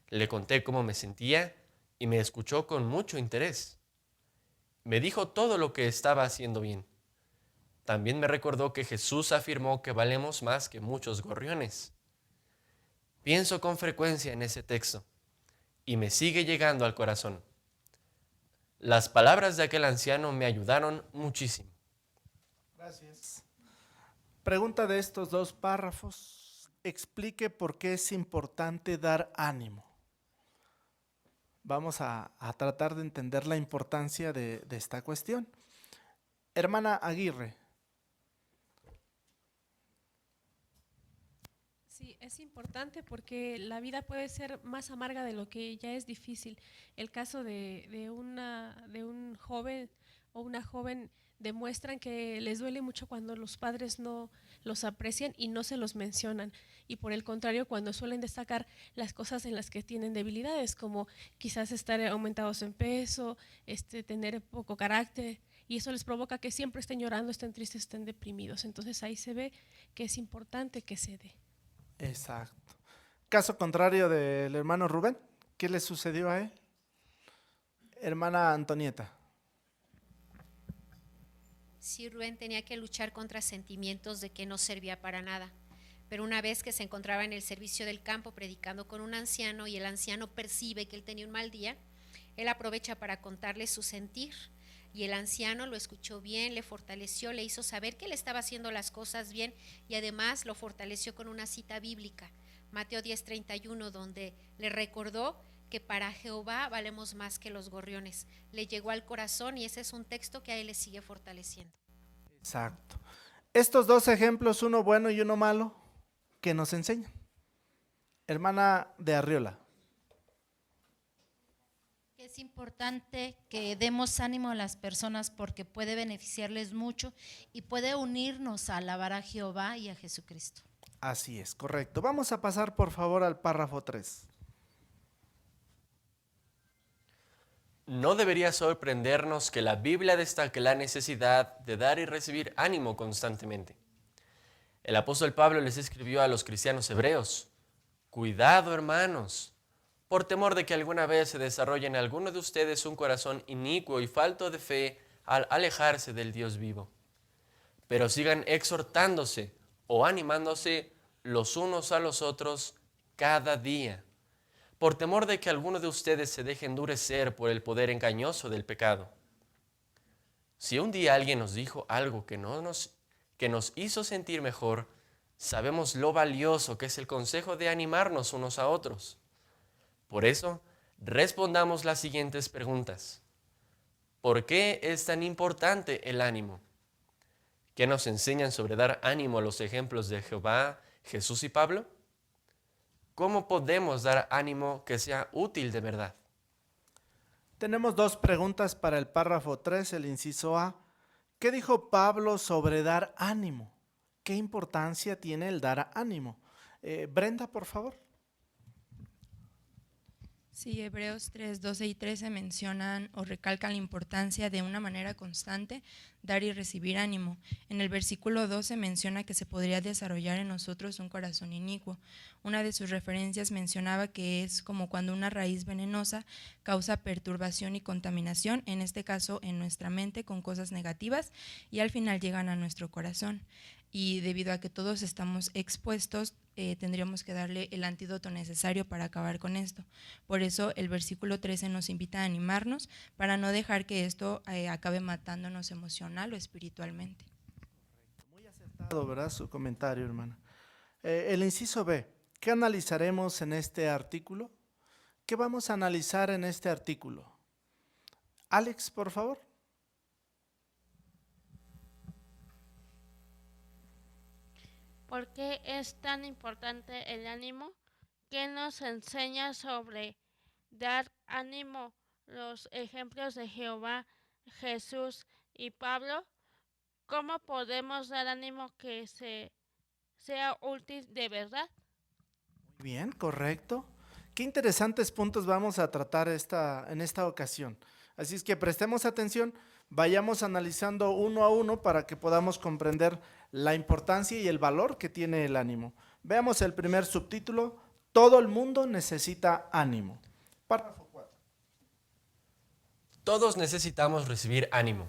Le conté cómo me sentía y me escuchó con mucho interés. Me dijo todo lo que estaba haciendo bien. También me recordó que Jesús afirmó que valemos más que muchos gorriones. Pienso con frecuencia en ese texto y me sigue llegando al corazón. Las palabras de aquel anciano me ayudaron muchísimo. Gracias. Pregunta de estos 2 párrafos. Explique por qué es importante dar ánimo. Vamos a tratar de entender la importancia de esta cuestión. Hermana Aguirre. Sí, es importante porque la vida puede ser más amarga de lo que ya es difícil. El caso de un joven o una joven demuestran que les duele mucho cuando los padres no los aprecian y no se los mencionan. Y por el contrario, cuando suelen destacar las cosas en las que tienen debilidades, como quizás estar aumentados en peso, tener poco carácter, y eso les provoca que siempre estén llorando, estén tristes, estén deprimidos. Entonces ahí se ve que es importante que se dé. Exacto. Caso contrario del hermano Rubén, ¿qué le sucedió a él? Hermana Antonieta. Sí, Rubén tenía que luchar contra sentimientos de que no servía para nada. Pero una vez que se encontraba en el servicio del campo predicando con un anciano y el anciano percibe que él tenía un mal día, él aprovecha para contarle su sentir. Y el anciano lo escuchó bien, le fortaleció, le hizo saber que él estaba haciendo las cosas bien y además lo fortaleció con una cita bíblica, Mateo 10:31, donde le recordó que para Jehová valemos más que los gorriones. Le llegó al corazón y ese es un texto que a él le sigue fortaleciendo. Exacto. Estos 2 ejemplos, uno bueno y uno malo, ¿qué nos enseñan? Hermana de Arriola. Es importante que demos ánimo a las personas porque puede beneficiarles mucho y puede unirnos a alabar a Jehová y a Jesucristo. Así es, correcto. Vamos a pasar por favor al párrafo 3. No debería sorprendernos que la Biblia destaque la necesidad de dar y recibir ánimo constantemente. El apóstol Pablo les escribió a los cristianos hebreos: cuidado, hermanos, por temor de que alguna vez se desarrolle en alguno de ustedes un corazón inicuo y falto de fe al alejarse del Dios vivo. pero sigan exhortándose o animándose los unos a los otros cada día, por temor de que alguno de ustedes se deje endurecer por el poder engañoso del pecado. Si un día alguien nos dijo algo que nos hizo sentir mejor, sabemos lo valioso que es el consejo de animarnos unos a otros. Por eso, respondamos las siguientes preguntas. ¿Por qué es tan importante el ánimo? ¿Qué nos enseñan sobre dar ánimo a los ejemplos de Jehová, Jesús y Pablo? ¿Cómo podemos dar ánimo que sea útil de verdad? Tenemos dos preguntas para el párrafo 3, el inciso A. ¿Qué dijo Pablo sobre dar ánimo? ¿Qué importancia tiene el dar ánimo? Brenda, por favor. Sí, Hebreos 3, 12 y 13 mencionan o recalcan la importancia de una manera constante dar y recibir ánimo. En el versículo 12 menciona que se podría desarrollar en nosotros un corazón inicuo. Una de sus referencias mencionaba que es como cuando una raíz venenosa causa perturbación y contaminación, en este caso en nuestra mente con cosas negativas, y al final llegan a nuestro corazón. Y debido a que todos estamos expuestos, tendríamos que darle el antídoto necesario para acabar con esto. Por eso el versículo 13 nos invita a animarnos para no dejar que esto acabe matándonos emocional o espiritualmente. Muy acertado, ¿verdad? Su comentario, hermana. El inciso B, ¿qué analizaremos en este artículo? ¿Qué vamos a analizar en este artículo? Alex, por favor. ¿Por qué es tan importante el ánimo? ¿Qué nos enseña sobre dar ánimo los ejemplos de Jehová, Jesús y Pablo? ¿Cómo podemos dar ánimo que sea útil de verdad? Bien, correcto. Qué interesantes puntos vamos a tratar en esta ocasión. Así es que prestemos atención, vayamos analizando uno a uno para que podamos comprender la importancia y el valor que tiene el ánimo. Veamos el primer subtítulo, todo el mundo necesita ánimo. Párrafo 4. Todos necesitamos recibir ánimo,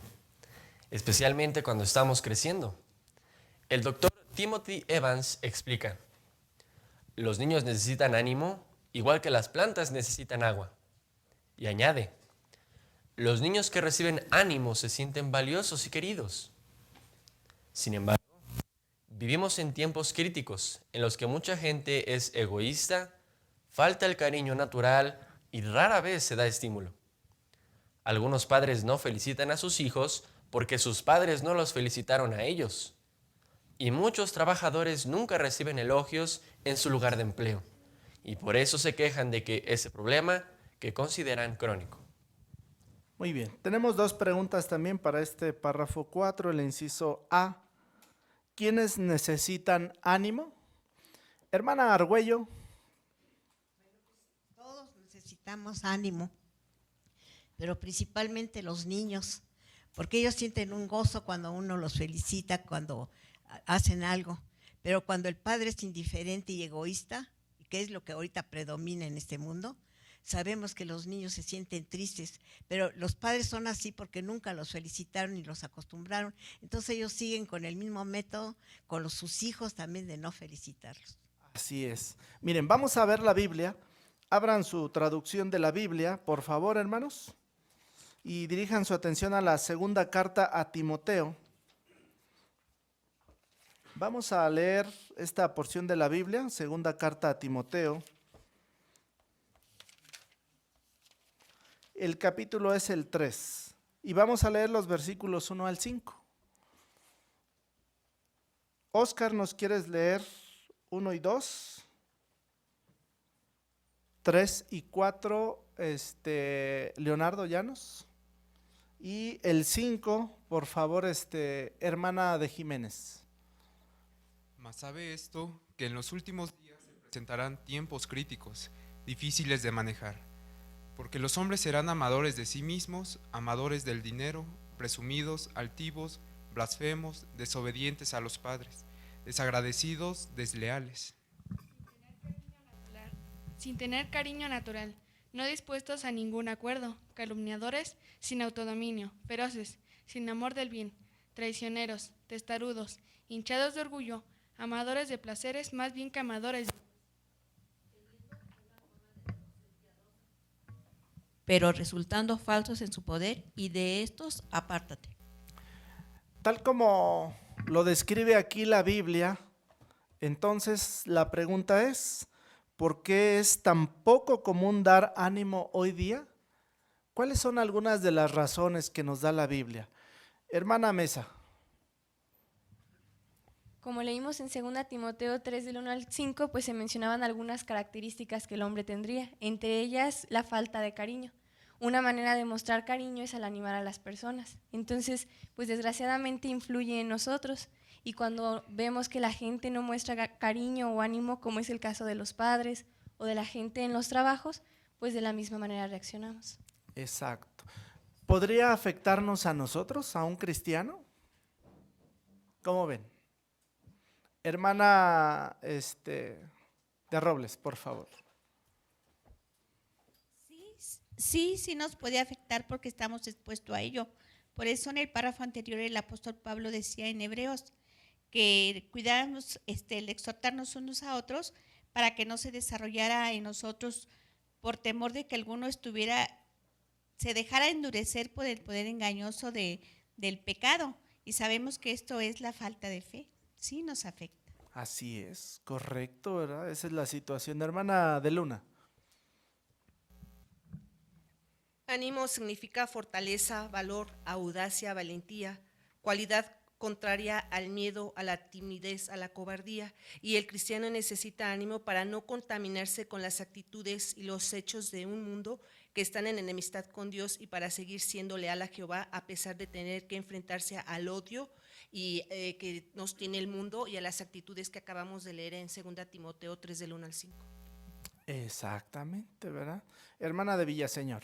especialmente cuando estamos creciendo. El doctor Timothy Evans explica: los niños necesitan ánimo igual que las plantas necesitan agua. Y añade: los niños que reciben ánimo se sienten valiosos y queridos. Sin embargo, vivimos en tiempos críticos en los que mucha gente es egoísta, falta el cariño natural y rara vez se da estímulo. Algunos padres no felicitan a sus hijos porque sus padres no los felicitaron a ellos. Y muchos trabajadores nunca reciben elogios en su lugar de empleo. Y por eso se quejan de que ese problema que consideran crónico. Muy bien, tenemos dos preguntas también para este párrafo 4, el inciso A. ¿Quiénes necesitan ánimo? Hermana Argüello. Todos necesitamos ánimo, pero principalmente los niños, porque ellos sienten un gozo cuando uno los felicita, cuando hacen algo. Pero cuando el padre es indiferente y egoísta, que es lo que ahorita predomina en este mundo, sabemos que los niños se sienten tristes, pero los padres son así porque nunca los felicitaron y los acostumbraron. Entonces ellos siguen con el mismo método, con sus hijos también, de no felicitarlos. Así es. Miren, vamos a ver la Biblia. Abran su traducción de la Biblia, por favor, hermanos, y dirijan su atención a la segunda carta a Timoteo. Vamos a leer esta porción de la Biblia, segunda carta a Timoteo. El capítulo es el 3 y vamos a leer los versículos 1 al 5. Oscar, ¿nos quieres leer 1 y 2? 3 y 4, Leonardo Llanos. Y el 5, por favor, hermana de Jiménez. Mas sabe esto, que en los últimos días se presentarán tiempos críticos, difíciles de manejar. Porque los hombres serán amadores de sí mismos, amadores del dinero, presumidos, altivos, blasfemos, desobedientes a los padres, desagradecidos, desleales. Sin tener cariño natural, no dispuestos a ningún acuerdo, calumniadores, sin autodominio, feroces, sin amor del bien, traicioneros, testarudos, hinchados de orgullo, amadores de placeres más bien que amadores de... pero resultando falsos en su poder, y de estos apártate. Tal como lo describe aquí la Biblia, entonces la pregunta es, ¿por qué es tan poco común dar ánimo hoy día? ¿Cuáles son algunas de las razones que nos da la Biblia? Hermana Mesa. Como leímos en 2 Timoteo 3 del 1 al 5, pues se mencionaban algunas características que el hombre tendría, entre ellas la falta de cariño. Una manera de mostrar cariño es al animar a las personas. Entonces, pues desgraciadamente influye en nosotros, y cuando vemos que la gente no muestra cariño o ánimo, como es el caso de los padres o de la gente en los trabajos, pues de la misma manera reaccionamos. Exacto. ¿Podría afectarnos a nosotros, a un cristiano? ¿Cómo ven? Hermana de Robles, por favor. Sí nos puede afectar porque estamos expuestos a ello. Por eso en el párrafo anterior el apóstol Pablo decía en Hebreos que cuidáramos, el exhortarnos unos a otros para que no se desarrollara en nosotros por temor de que alguno se dejara endurecer por el poder engañoso del pecado. Y sabemos que esto es la falta de fe. Sí nos afecta. Así es, correcto, ¿verdad? Esa es la situación. Hermana de Luna. Ánimo significa fortaleza, valor, audacia, valentía, cualidad contraria al miedo, a la timidez, a la cobardía, y el cristiano necesita ánimo para no contaminarse con las actitudes y los hechos de un mundo que están en enemistad con Dios, y para seguir siendo leal a Jehová a pesar de tener que enfrentarse al odio y que nos tiene el mundo y a las actitudes que acabamos de leer en 2 Timoteo 3 del 1 al 5. Exactamente, ¿verdad? Hermana de Villaseñor.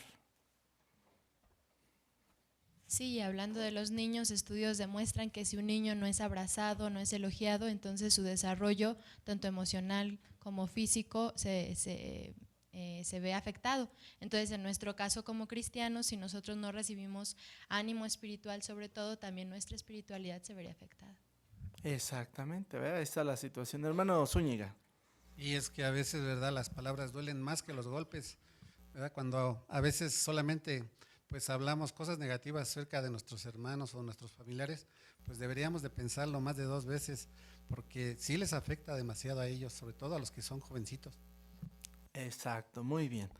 Sí, hablando de los niños, estudios demuestran que si un niño no es abrazado, no es elogiado, entonces su desarrollo, tanto emocional como físico, se ve afectado. Entonces, en nuestro caso como cristianos, si nosotros no recibimos ánimo espiritual, sobre todo, también nuestra espiritualidad se vería afectada. Exactamente, ¿verdad? Ahí está la situación. Hermano Zúñiga. Y es que a veces, ¿verdad?, las palabras duelen más que los golpes, ¿verdad? Cuando a veces solamente pues hablamos cosas negativas acerca de nuestros hermanos o nuestros familiares, pues deberíamos de pensarlo más de 2 veces, porque sí les afecta demasiado a ellos, sobre todo a los que son jovencitos. Exacto, muy bien.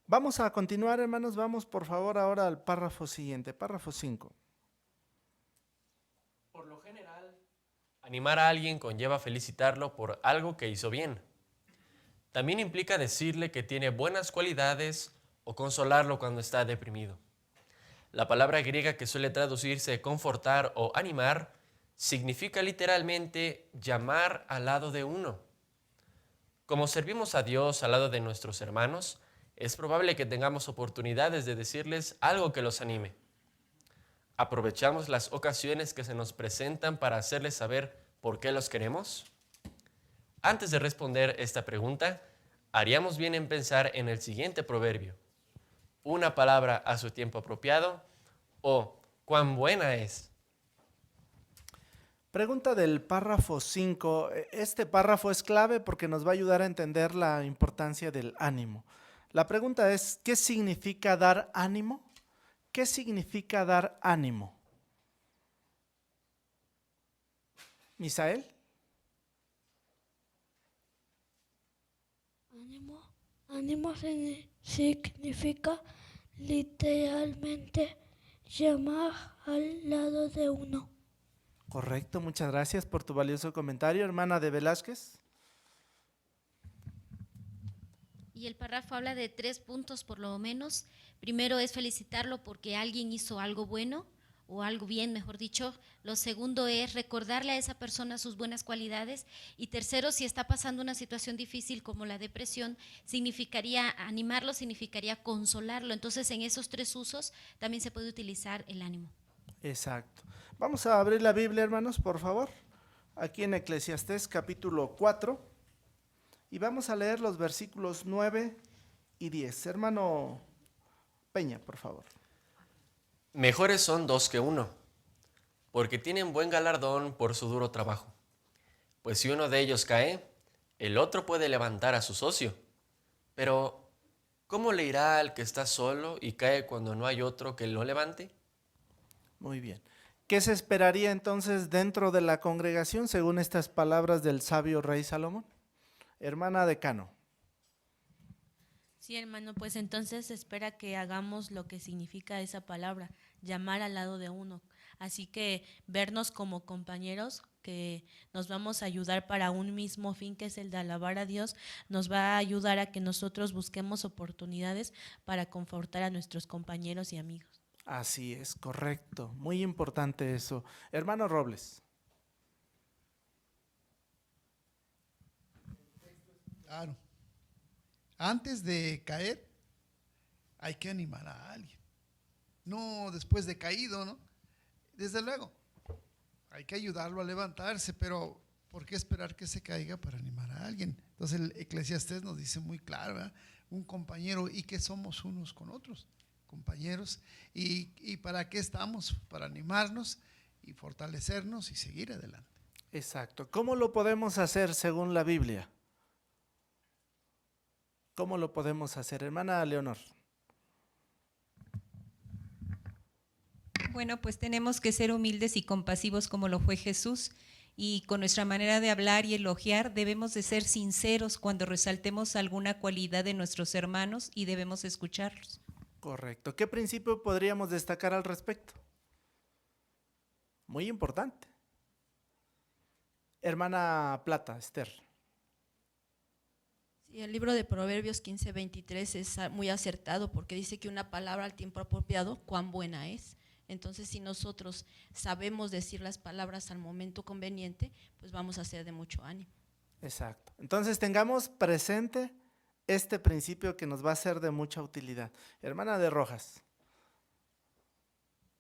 Vamos a continuar, hermanos, vamos por favor ahora al párrafo siguiente, párrafo 5. Por lo general, animar a alguien conlleva felicitarlo por algo que hizo bien. También implica decirle que tiene buenas cualidades o consolarlo cuando está deprimido. La palabra griega que suele traducirse confortar o animar significa literalmente llamar al lado de uno. Como servimos a Dios al lado de nuestros hermanos, es probable que tengamos oportunidades de decirles algo que los anime. ¿Aprovechamos las ocasiones que se nos presentan para hacerles saber por qué los queremos? Antes de responder esta pregunta, haríamos bien en pensar en el siguiente proverbio: una palabra a su tiempo apropiado, o cuán buena es. Pregunta del párrafo 5. Este párrafo es clave porque nos va a ayudar a entender la importancia del ánimo. La pregunta es, ¿qué significa dar ánimo? ¿Qué significa dar ánimo? ¿Misael? Ánimo significa literalmente llamar al lado de uno. Correcto, muchas gracias por tu valioso comentario, hermana de Velázquez. Y el párrafo habla de 3 puntos por lo menos. Primero es felicitarlo porque alguien hizo algo bueno, o algo bien, mejor dicho. Lo segundo es recordarle a esa persona sus buenas cualidades. Y tercero, si está pasando una situación difícil como la depresión, significaría animarlo, significaría consolarlo. Entonces, en esos 3 usos también se puede utilizar el ánimo. Exacto. Vamos a abrir la Biblia, hermanos, por favor. Aquí en Eclesiastés capítulo 4. Y vamos a leer los versículos 9 y 10. Hermano Peña, por favor. Mejores son 2 que 1, porque tienen buen galardón por su duro trabajo. Pues si uno de ellos cae, el otro puede levantar a su socio. Pero, ¿cómo le irá al que está solo y cae cuando no hay otro que lo levante? Muy bien. ¿Qué se esperaría entonces dentro de la congregación según estas palabras del sabio rey Salomón? Hermana Decano. Sí, hermano, pues entonces espera que hagamos lo que significa esa palabra, llamar al lado de uno. Así que vernos como compañeros que nos vamos a ayudar para un mismo fin, que es el de alabar a Dios, nos va a ayudar a que nosotros busquemos oportunidades para confortar a nuestros compañeros y amigos. Así es, correcto. Muy importante eso. Hermano Robles. Claro. Antes de caer, hay que animar a alguien. No después de caído, ¿no? Desde luego, hay que ayudarlo a levantarse, pero ¿por qué esperar que se caiga para animar a alguien? Entonces el Eclesiastés nos dice muy claro, ¿verdad? Un compañero, y que somos unos con otros, compañeros. ¿Y para qué estamos? Para animarnos y fortalecernos y seguir adelante. Exacto. ¿Cómo lo podemos hacer según la Biblia? ¿Cómo lo podemos hacer? Hermana Leonor. Bueno, pues tenemos que ser humildes y compasivos como lo fue Jesús, y con nuestra manera de hablar y elogiar debemos de ser sinceros cuando resaltemos alguna cualidad de nuestros hermanos y debemos escucharlos. Correcto. ¿Qué principio podríamos destacar al respecto? Muy importante. Hermana Plata, Esther. Sí, el libro de Proverbios 15:23 es muy acertado porque dice que una palabra al tiempo apropiado, cuán buena es. Entonces, si nosotros sabemos decir las palabras al momento conveniente, pues vamos a ser de mucho ánimo. Exacto. Entonces, tengamos presente este principio que nos va a ser de mucha utilidad. Hermana de Rojas.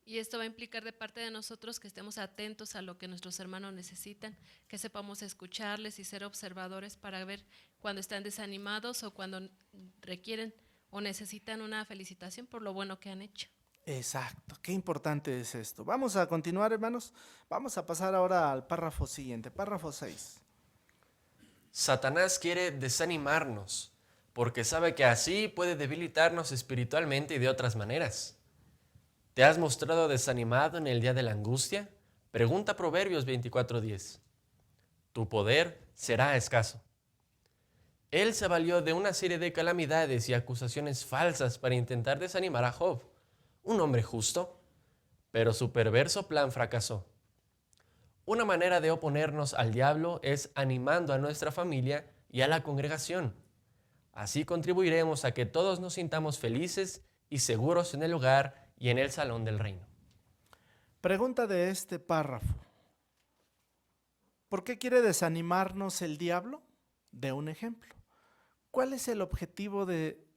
Y esto va a implicar de parte de nosotros que estemos atentos a lo que nuestros hermanos necesitan, que sepamos escucharles y ser observadores para ver cuando están desanimados o cuando requieren o necesitan una felicitación por lo bueno que han hecho. Exacto, qué importante es esto. Vamos a continuar, hermanos. Vamos a pasar ahora al párrafo siguiente, párrafo 6. Satanás quiere desanimarnos, porque sabe que así puede debilitarnos espiritualmente y de otras maneras. ¿Te has mostrado desanimado en el día de la angustia? Pregunta Proverbios 24:10. Tu poder será escaso. Él se valió de una serie de calamidades y acusaciones falsas para intentar desanimar a Job, un hombre justo, pero su perverso plan fracasó. Una manera de oponernos al diablo es animando a nuestra familia y a la congregación. Así contribuiremos a que todos nos sintamos felices y seguros en el hogar y en el salón del reino. Pregunta de este párrafo. ¿Por qué quiere desanimarnos el diablo? De un ejemplo. ¿Cuál es el objetivo de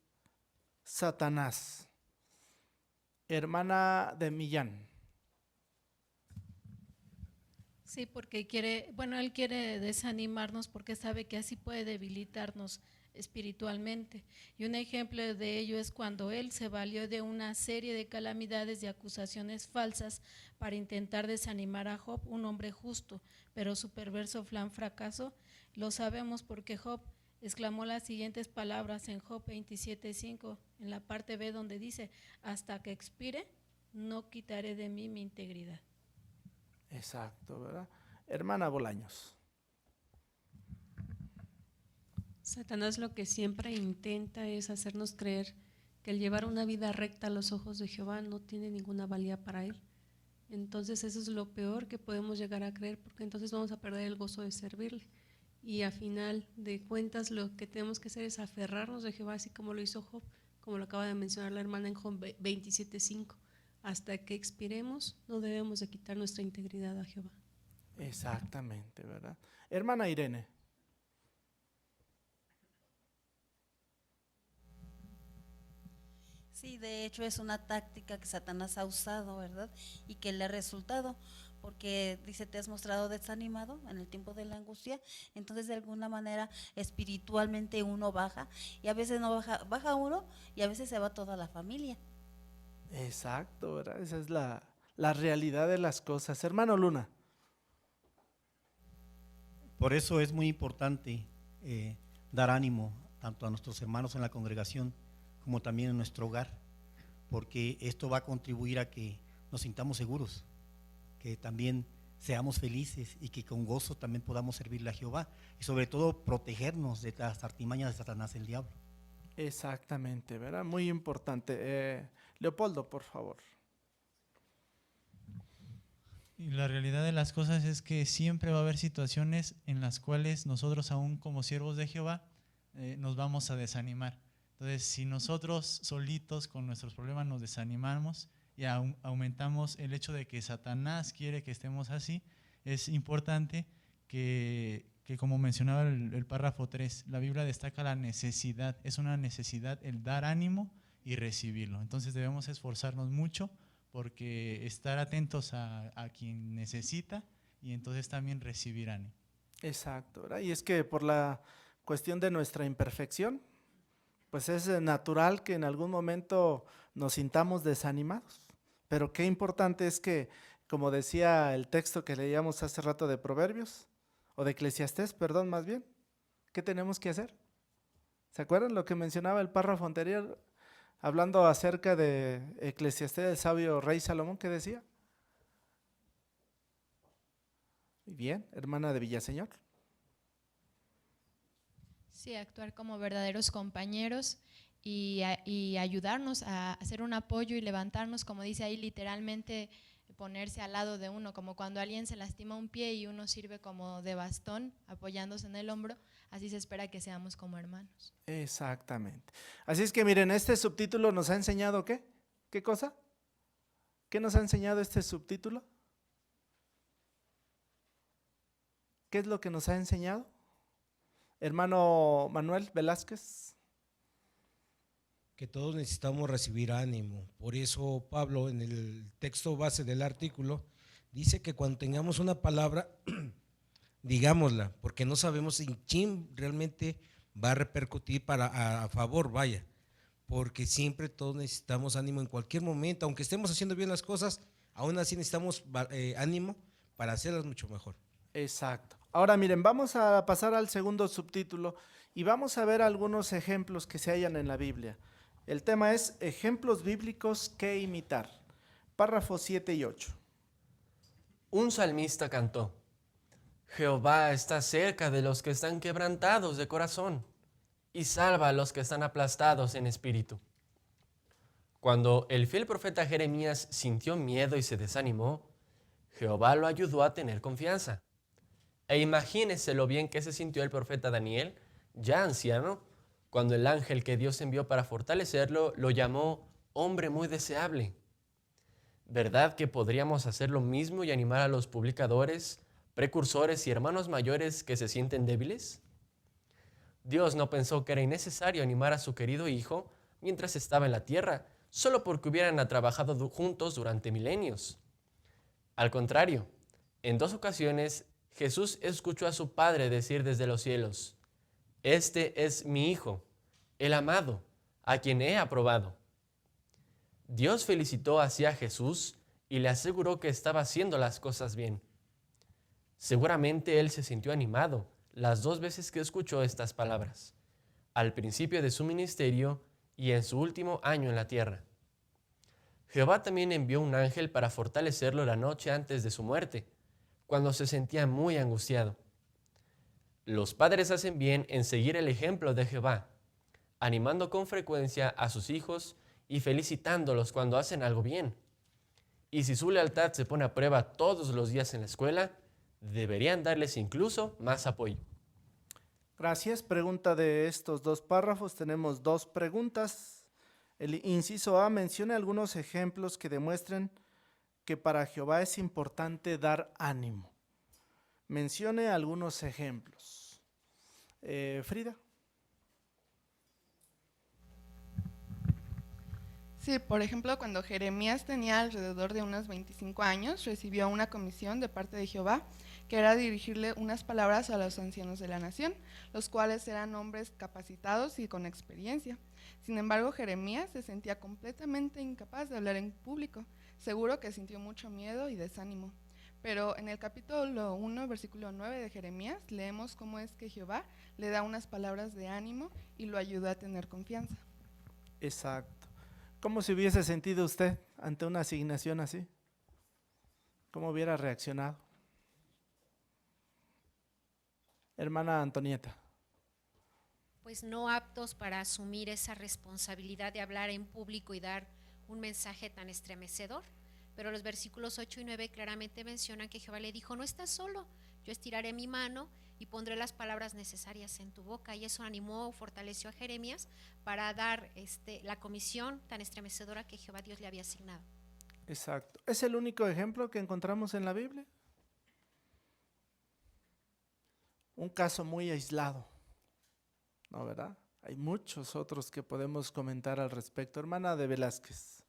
Satanás? Hermana de Millán. Sí, porque él quiere desanimarnos porque sabe que así puede debilitarnos espiritualmente. Y un ejemplo de ello es cuando él se valió de una serie de calamidades y acusaciones falsas para intentar desanimar a Job, un hombre justo, pero su perverso plan fracasó. Lo sabemos porque Job exclamó las siguientes palabras en Job 27:5, en la parte B donde dice, hasta que expire, no quitaré de mí mi integridad. Exacto, ¿verdad? Hermana Bolaños. Satanás lo que siempre intenta es hacernos creer que el llevar una vida recta a los ojos de Jehová no tiene ninguna valía para él. Entonces eso es lo peor que podemos llegar a creer, porque entonces vamos a perder el gozo de servirle. Y a final de cuentas lo que tenemos que hacer es aferrarnos de Jehová, así como lo hizo Job, como lo acaba de mencionar la hermana en Job 27:5. Hasta que expiremos no debemos de quitar nuestra integridad a Jehová. Exactamente, ¿verdad? Hermana Irene. Sí, de hecho es una táctica que Satanás ha usado, ¿verdad? Y que le ha resultado, porque dice, te has mostrado desanimado en el tiempo de la angustia, entonces de alguna manera espiritualmente uno baja, y a veces no baja uno, y a veces se va toda la familia. Exacto, ¿verdad? Esa es la la realidad de las cosas. Hermano Luna. Por eso es muy importante dar ánimo tanto a nuestros hermanos en la congregación como también en nuestro hogar, porque esto va a contribuir a que nos sintamos seguros, que también seamos felices y que con gozo también podamos servirle a Jehová y sobre todo protegernos de las artimañas de Satanás, el diablo. Exactamente, ¿verdad? Muy importante. Leopoldo, por favor. Y la realidad de las cosas es que siempre va a haber situaciones en las cuales nosotros, aún como siervos de Jehová, nos vamos a desanimar. Entonces, si nosotros solitos con nuestros problemas nos desanimamos y aumentamos el hecho de que Satanás quiere que estemos así, es importante que como mencionaba el párrafo 3, la Biblia destaca la necesidad, es una necesidad el dar ánimo y recibirlo. Entonces debemos esforzarnos mucho porque estar atentos a quien necesita y entonces también recibir ánimo. Exacto, ¿verdad? Y es que por la cuestión de nuestra imperfección, pues es natural que en algún momento nos sintamos desanimados. Pero qué importante es que, como decía el texto que leíamos hace rato de Proverbios, o de Eclesiastés, perdón, más bien, ¿qué tenemos que hacer? ¿Se acuerdan lo que mencionaba el párrafo anterior? Hablando acerca de Eclesiastés, del sabio rey Salomón, ¿qué decía? Muy bien, hermana de Villaseñor. Sí, actuar como verdaderos compañeros y ayudarnos a hacer un apoyo y levantarnos, como dice ahí, literalmente ponerse al lado de uno, como cuando alguien se lastima un pie y uno sirve como de bastón apoyándose en el hombro, así se espera que seamos como hermanos. Exactamente. Así es que miren, este subtítulo nos ha enseñado ¿qué? ¿Qué cosa? ¿Qué nos ha enseñado este subtítulo? ¿Qué es lo que nos ha enseñado? Hermano Manuel Velázquez. Que todos necesitamos recibir ánimo. Por eso Pablo en el texto base del artículo dice que cuando tengamos una palabra, digámosla, porque no sabemos en quién realmente va a repercutir a favor, vaya, porque siempre todos necesitamos ánimo en cualquier momento, aunque estemos haciendo bien las cosas, aún así necesitamos ánimo para hacerlas mucho mejor. Exacto. Ahora miren, vamos a pasar al segundo subtítulo y vamos a ver algunos ejemplos que se hallan en la Biblia. El tema es ejemplos bíblicos que imitar. Párrafos 7 y 8. Un salmista cantó: Jehová está cerca de los que están quebrantados de corazón y salva a los que están aplastados en espíritu. Cuando el fiel profeta Jeremías sintió miedo y se desanimó, Jehová lo ayudó a tener confianza. E imagínese lo bien que se sintió el profeta Daniel, ya anciano, cuando el ángel que Dios envió para fortalecerlo lo llamó hombre muy deseable. ¿Verdad que podríamos hacer lo mismo y animar a los publicadores, precursores y hermanos mayores que se sienten débiles? Dios no pensó que era innecesario animar a su querido hijo mientras estaba en la tierra, solo porque hubieran trabajado juntos durante milenios. Al contrario, en 2 ocasiones Jesús escuchó a su Padre decir desde los cielos: Este es mi Hijo, el amado, a quien he aprobado. Dios felicitó así a Jesús y le aseguró que estaba haciendo las cosas bien. Seguramente él se sintió animado las 2 veces que escuchó estas palabras, al principio de su ministerio y en su último año en la tierra. Jehová también envió un ángel para fortalecerlo la noche antes de su muerte, cuando se sentía muy angustiado. Los padres hacen bien en seguir el ejemplo de Jehová, animando con frecuencia a sus hijos y felicitándolos cuando hacen algo bien. Y si su lealtad se pone a prueba todos los días en la escuela, deberían darles incluso más apoyo. Gracias. Pregunta de estos 2 párrafos. Tenemos 2 preguntas. El inciso A menciona algunos ejemplos que demuestren que para Jehová es importante dar ánimo. Mencione algunos ejemplos. Frida. Sí, por ejemplo, cuando Jeremías tenía alrededor de unos 25 años, recibió una comisión de parte de Jehová, que era dirigirle unas palabras a los ancianos de la nación, los cuales eran hombres capacitados y con experiencia. Sin embargo, Jeremías se sentía completamente incapaz de hablar en público. Seguro que sintió mucho miedo y desánimo. Pero en el capítulo 1, versículo 9 de Jeremías, leemos cómo es que Jehová le da unas palabras de ánimo y lo ayuda a tener confianza. Exacto. ¿Cómo se hubiese sentido usted ante una asignación así? ¿Cómo hubiera reaccionado? Hermana Antonieta. Pues no aptos para asumir esa responsabilidad de hablar en público y dar un mensaje tan estremecedor. Pero los versículos 8 y 9 claramente mencionan que Jehová le dijo: no estás solo, yo estiraré mi mano y pondré las palabras necesarias en tu boca. Y eso animó, fortaleció a Jeremías para dar la comisión tan estremecedora que Jehová Dios le había asignado. Exacto. ¿Es el único ejemplo que encontramos en la Biblia? Un caso muy aislado, ¿no, verdad? Hay muchos otros que podemos comentar al respecto. Hermana de Velázquez.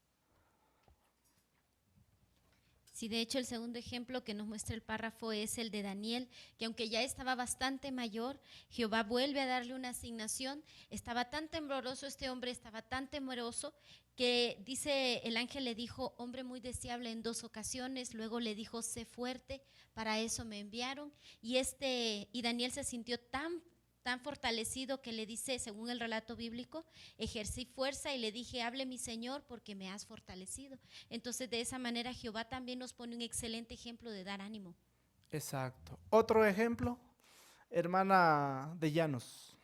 Sí, de hecho el segundo ejemplo que nos muestra el párrafo es el de Daniel, que aunque ya estaba bastante mayor, Jehová vuelve a darle una asignación. Estaba tan tembloroso este hombre, estaba tan temeroso, que dice, el ángel le dijo, hombre muy deseable en 2 ocasiones, luego le dijo, sé fuerte, para eso me enviaron. Y Daniel se sintió tan fortalecido que le dice, según el relato bíblico, ejercí fuerza y le dije, hable mi Señor porque me has fortalecido. Entonces de esa manera Jehová también nos pone un excelente ejemplo de dar ánimo. Exacto. Otro ejemplo, hermana de Llanos.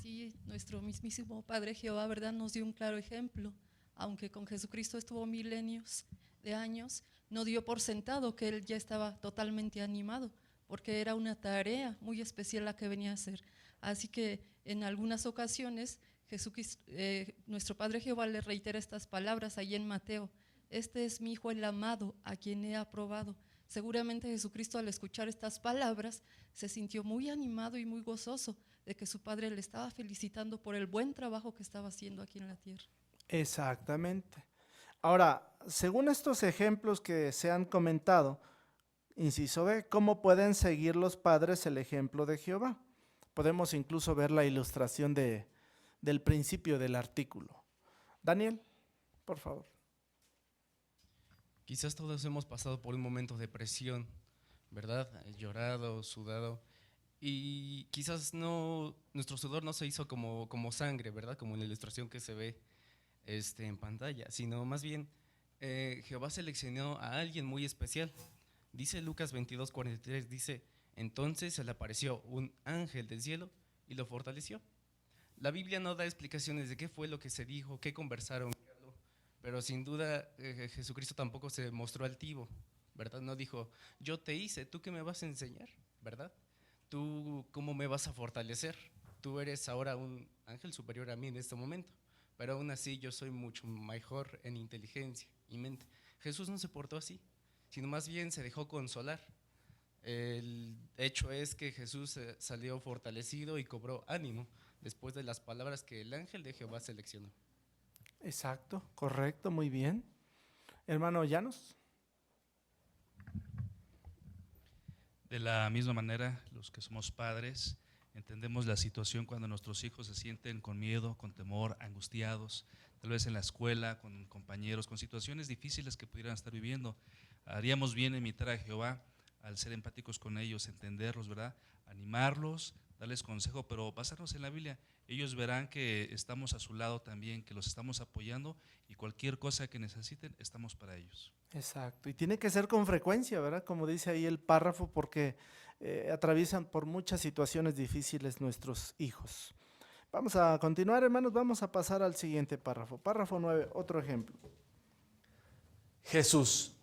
Sí, nuestro mismísimo Padre Jehová, ¿verdad?, nos dio un claro ejemplo. Aunque con Jesucristo estuvo milenios de años, no dio por sentado que él ya estaba totalmente animado, porque era una tarea muy especial la que venía a hacer. Así que en algunas ocasiones Jesucristo, nuestro Padre Jehová le reitera estas palabras ahí en Mateo: este es mi Hijo el amado, a quien he aprobado. Seguramente Jesucristo, al escuchar estas palabras, se sintió muy animado y muy gozoso de que su Padre le estaba felicitando por el buen trabajo que estaba haciendo aquí en la tierra. Exactamente. Ahora, según estos ejemplos que se han comentado, inciso B, ¿cómo pueden seguir los padres el ejemplo de Jehová? Podemos incluso ver la ilustración del principio del artículo. Daniel, por favor. Quizás todos hemos pasado por un momento de presión, ¿verdad? Llorado, sudado, y quizás nuestro sudor no se hizo como sangre, ¿verdad? Como en la ilustración que se ve en pantalla, sino más bien Jehová seleccionó a alguien muy especial. Dice Lucas 22:43, dice, entonces se le apareció un ángel del cielo y lo fortaleció. La Biblia no da explicaciones de qué fue lo que se dijo, qué conversaron, pero sin duda Jesucristo tampoco se mostró altivo, ¿verdad? No dijo, yo te hice, ¿tú qué me vas a enseñar? ¿Verdad? ¿Tú cómo me vas a fortalecer? Tú eres ahora un ángel superior a mí en este momento. Pero aún así yo soy mucho mejor en inteligencia y mente. Jesús no se portó así, sino más bien se dejó consolar. El hecho es que Jesús salió fortalecido y cobró ánimo después de las palabras que el ángel de Jehová seleccionó. Exacto, correcto, muy bien. Hermano Llanos. De la misma manera, los que somos padres, entendemos la situación cuando nuestros hijos se sienten con miedo, con temor, angustiados, tal vez en la escuela, con compañeros, con situaciones difíciles que pudieran estar viviendo. Haríamos bien en imitar a Jehová al ser empáticos con ellos, entenderlos, ¿verdad? Animarlos, darles consejo, pero basarnos en la Biblia. Ellos verán que estamos a su lado también, que los estamos apoyando y cualquier cosa que necesiten, estamos para ellos. Exacto, y tiene que ser con frecuencia, ¿verdad? Como dice ahí el párrafo, porque atraviesan por muchas situaciones difíciles nuestros hijos. Vamos a continuar, hermanos, vamos a pasar al siguiente párrafo. Párrafo 9, otro ejemplo. Jesús.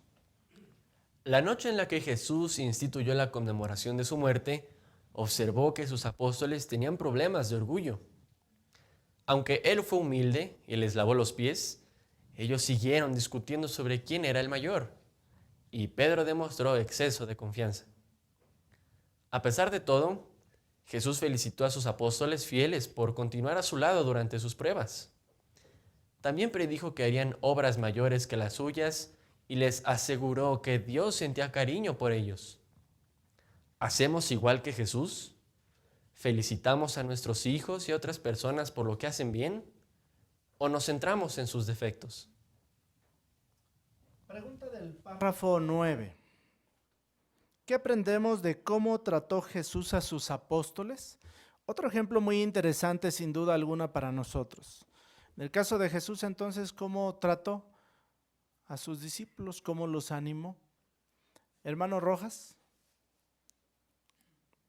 La noche en la que Jesús instituyó la conmemoración de su muerte, observó que sus apóstoles tenían problemas de orgullo. Aunque él fue humilde y les lavó los pies, ellos siguieron discutiendo sobre quién era el mayor, y Pedro demostró exceso de confianza. A pesar de todo, Jesús felicitó a sus apóstoles fieles por continuar a su lado durante sus pruebas. También predijo que harían obras mayores que las suyas y les aseguró que Dios sentía cariño por ellos. ¿Hacemos igual que Jesús? ¿Felicitamos a nuestros hijos y a otras personas por lo que hacen bien? ¿O nos centramos en sus defectos? Pregunta del párrafo 9. ¿Qué aprendemos de cómo trató Jesús a sus apóstoles? Otro ejemplo muy interesante sin duda alguna para nosotros. En el caso de Jesús, entonces, ¿cómo trató a sus discípulos? ¿Cómo los animó? Hermano Rojas.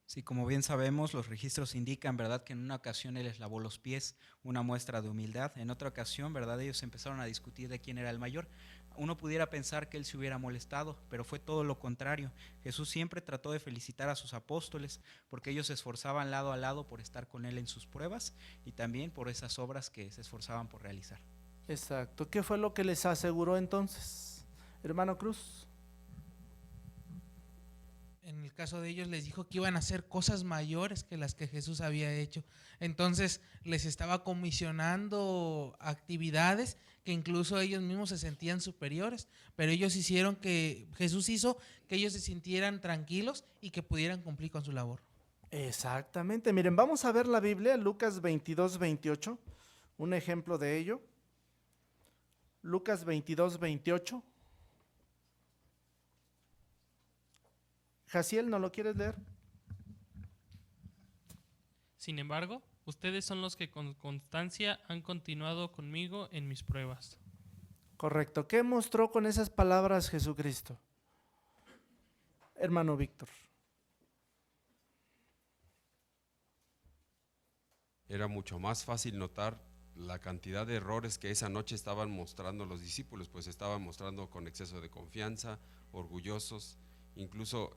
Sí, como bien sabemos, los registros indican, ¿verdad?, que en una ocasión Él les lavó los pies, una muestra de humildad. En otra ocasión, ¿verdad?, ellos empezaron a discutir de quién era el mayor. Uno pudiera pensar que Él se hubiera molestado, pero fue todo lo contrario. Jesús siempre trató de felicitar a sus apóstoles porque ellos se esforzaban lado a lado por estar con Él en sus pruebas y también por esas obras que se esforzaban por realizar. Exacto. ¿Qué fue lo que les aseguró entonces? Hermano Cruz. En el caso de ellos les dijo que iban a hacer cosas mayores que las que Jesús había hecho. Entonces les estaba comisionando actividades que incluso ellos mismos se sentían superiores, pero ellos hicieron que, Jesús hizo que ellos se sintieran tranquilos y que pudieran cumplir con su labor. Exactamente. Miren, vamos a ver la Biblia, Lucas 22, 28, un ejemplo de ello. Lucas 22, 28. Jaciel, ¿no lo quieres leer? Sin embargo, ustedes son los que con constancia han continuado conmigo en mis pruebas. Correcto. ¿Qué mostró con esas palabras Jesucristo? Hermano Víctor. Era mucho más fácil notar la cantidad de errores que esa noche estaban mostrando los discípulos, pues estaban mostrando con exceso de confianza, orgullosos, incluso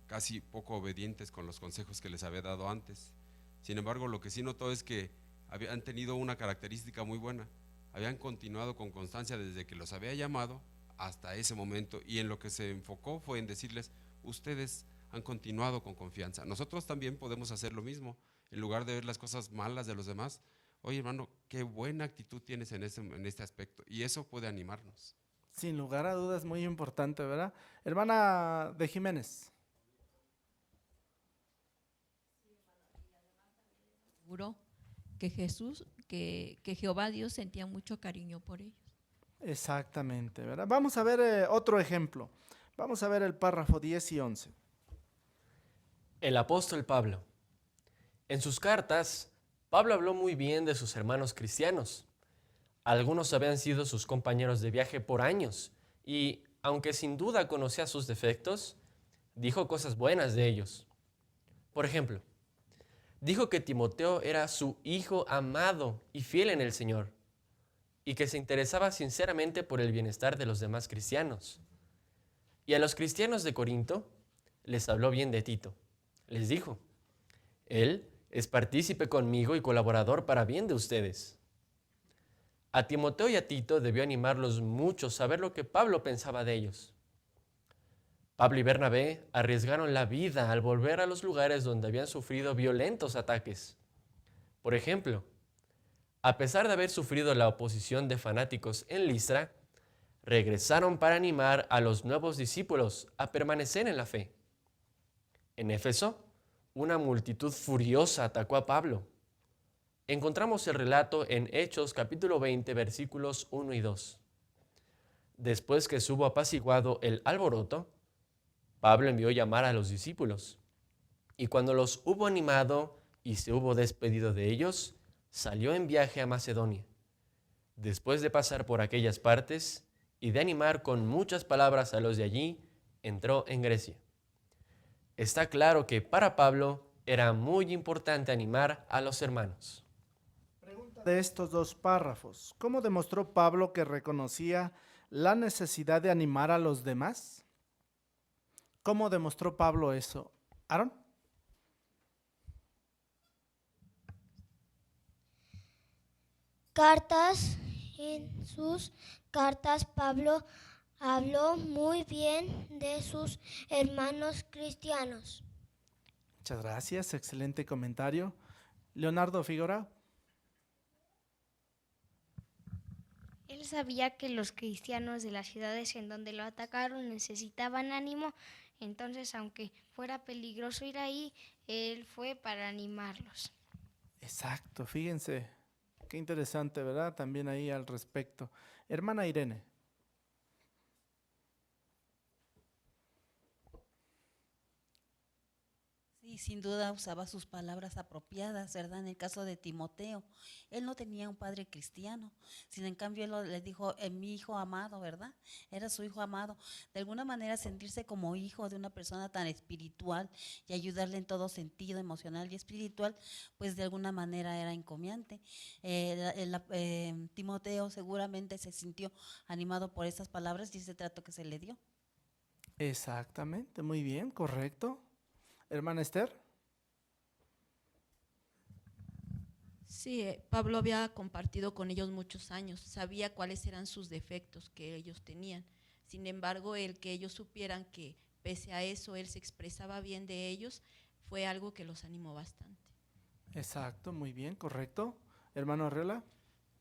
casi poco obedientes con los consejos que les había dado antes. Sin embargo, lo que sí notó es que habían tenido una característica muy buena, habían continuado con constancia desde que los había llamado hasta ese momento, y en lo que se enfocó fue en decirles, ustedes han continuado con confianza, nosotros también podemos hacer lo mismo, en lugar de ver las cosas malas de los demás. Oye, hermano, qué buena actitud tienes en este aspecto, y eso puede animarnos. Sin lugar a dudas, muy importante, ¿verdad? Hermana de Jiménez. Seguro que que Jehová Dios sentía mucho cariño por ellos. Exactamente, ¿verdad? Vamos a ver otro ejemplo. Vamos a ver el párrafo 10 y 11. El apóstol Pablo. En sus cartas, Pablo habló muy bien de sus hermanos cristianos. Algunos habían sido sus compañeros de viaje por años y, aunque sin duda conocía sus defectos, dijo cosas buenas de ellos. Por ejemplo, dijo que Timoteo era su hijo amado y fiel en el Señor y que se interesaba sinceramente por el bienestar de los demás cristianos. Y a los cristianos de Corinto les habló bien de Tito. Les dijo, él es partícipe conmigo y colaborador para bien de ustedes. A Timoteo y a Tito debió animarlos mucho a saber lo que Pablo pensaba de ellos. Pablo y Bernabé arriesgaron la vida al volver a los lugares donde habían sufrido violentos ataques. Por ejemplo, a pesar de haber sufrido la oposición de fanáticos en Listra, regresaron para animar a los nuevos discípulos a permanecer en la fe. En Éfeso, una multitud furiosa atacó a Pablo. Encontramos el relato en Hechos capítulo 20, versículos 1 y 2. Después que se hubo apaciguado el alboroto, Pablo envió llamar a los discípulos, y cuando los hubo animado y se hubo despedido de ellos, salió en viaje a Macedonia. Después de pasar por aquellas partes y de animar con muchas palabras a los de allí, entró en Grecia. Está claro que para Pablo era muy importante animar a los hermanos. Pregunta de estos dos párrafos. ¿Cómo demostró Pablo que reconocía la necesidad de animar a los demás? ¿Cómo demostró Pablo eso? ¿Aaron? En sus cartas, Pablo habló muy bien de sus hermanos cristianos. Muchas gracias, excelente comentario. Leonardo Figueroa. Él sabía que los cristianos de las ciudades en donde lo atacaron necesitaban ánimo, entonces aunque fuera peligroso ir ahí, él fue para animarlos. Exacto, fíjense, qué interesante, ¿verdad? También ahí al respecto. Hermana Irene. Sí, sin duda usaba sus palabras apropiadas, ¿verdad? En el caso de Timoteo, él no tenía un padre cristiano, sino en cambio él le dijo, mi hijo amado, ¿verdad? Era su hijo amado. De alguna manera sentirse como hijo de una persona tan espiritual y ayudarle en todo sentido, emocional y espiritual, pues de alguna manera era encomiante. Timoteo seguramente se sintió animado por esas palabras y ese trato que se le dio. Exactamente, muy bien, correcto. Hermana Esther. Sí, Pablo había compartido con ellos muchos años, sabía cuáles eran sus defectos que ellos tenían. Sin embargo, el que ellos supieran que pese a eso él se expresaba bien de ellos, fue algo que los animó bastante. Exacto, muy bien, correcto. Hermano Arriola.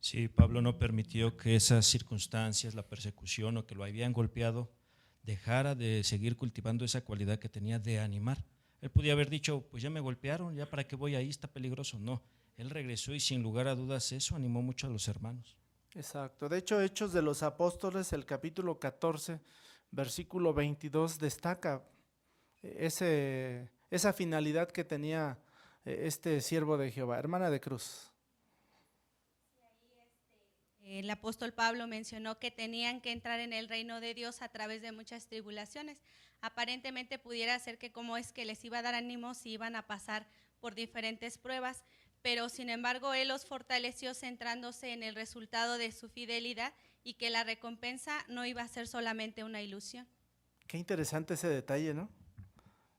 Sí, Pablo no permitió que esas circunstancias, la persecución o que lo habían golpeado, dejara de seguir cultivando esa cualidad que tenía de animar. Él podía haber dicho, pues ya me golpearon, ya para qué voy ahí, está peligroso. No, él regresó y sin lugar a dudas eso animó mucho a los hermanos. Exacto, de hecho Hechos de los Apóstoles, el capítulo 14, versículo 22, destaca esa finalidad que tenía este siervo de Jehová. Hermana de Cruz. El apóstol Pablo mencionó que tenían que entrar en el reino de Dios a través de muchas tribulaciones. Aparentemente pudiera ser que como es que les iba a dar ánimo si iban a pasar por diferentes pruebas, pero sin embargo él los fortaleció centrándose en el resultado de su fidelidad y que la recompensa no iba a ser solamente una ilusión. Qué interesante ese detalle, ¿no?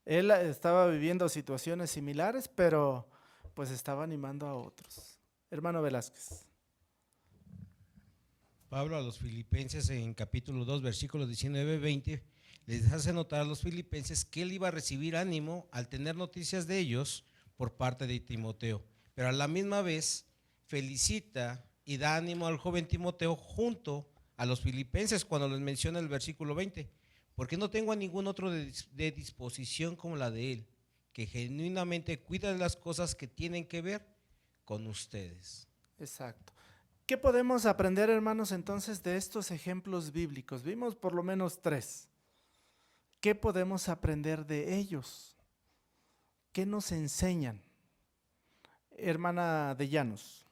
Él estaba viviendo situaciones similares, pero pues estaba animando a otros. Hermano Velázquez. Pablo a los filipenses en capítulo 2, versículos 19-20, les hace notar a los filipenses que él iba a recibir ánimo al tener noticias de ellos por parte de Timoteo, pero a la misma vez felicita y da ánimo al joven Timoteo junto a los filipenses cuando les menciona el versículo 20, porque no tengo a ningún otro de disposición como la de él, que genuinamente cuida de las cosas que tienen que ver con ustedes. Exacto. ¿Qué podemos aprender, hermanos, entonces de estos ejemplos bíblicos? Vimos por lo menos 3. ¿Qué podemos aprender de ellos? ¿Qué nos enseñan? Hermana de Llanos.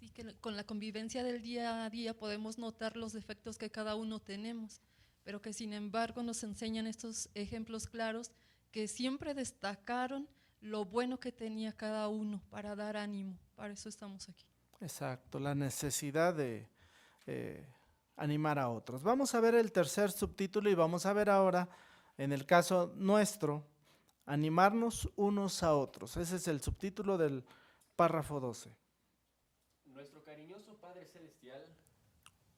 Sí, que con la convivencia del día a día podemos notar los defectos que cada uno tenemos, pero que sin embargo nos enseñan estos ejemplos claros que siempre destacaron lo bueno que tenía cada uno para dar ánimo. Para eso estamos aquí. Exacto, la necesidad de animar a otros. Vamos a ver el tercer subtítulo y vamos a ver ahora, en el caso nuestro, animarnos unos a otros. Ese es el subtítulo del párrafo 12. Nuestro cariñoso Padre Celestial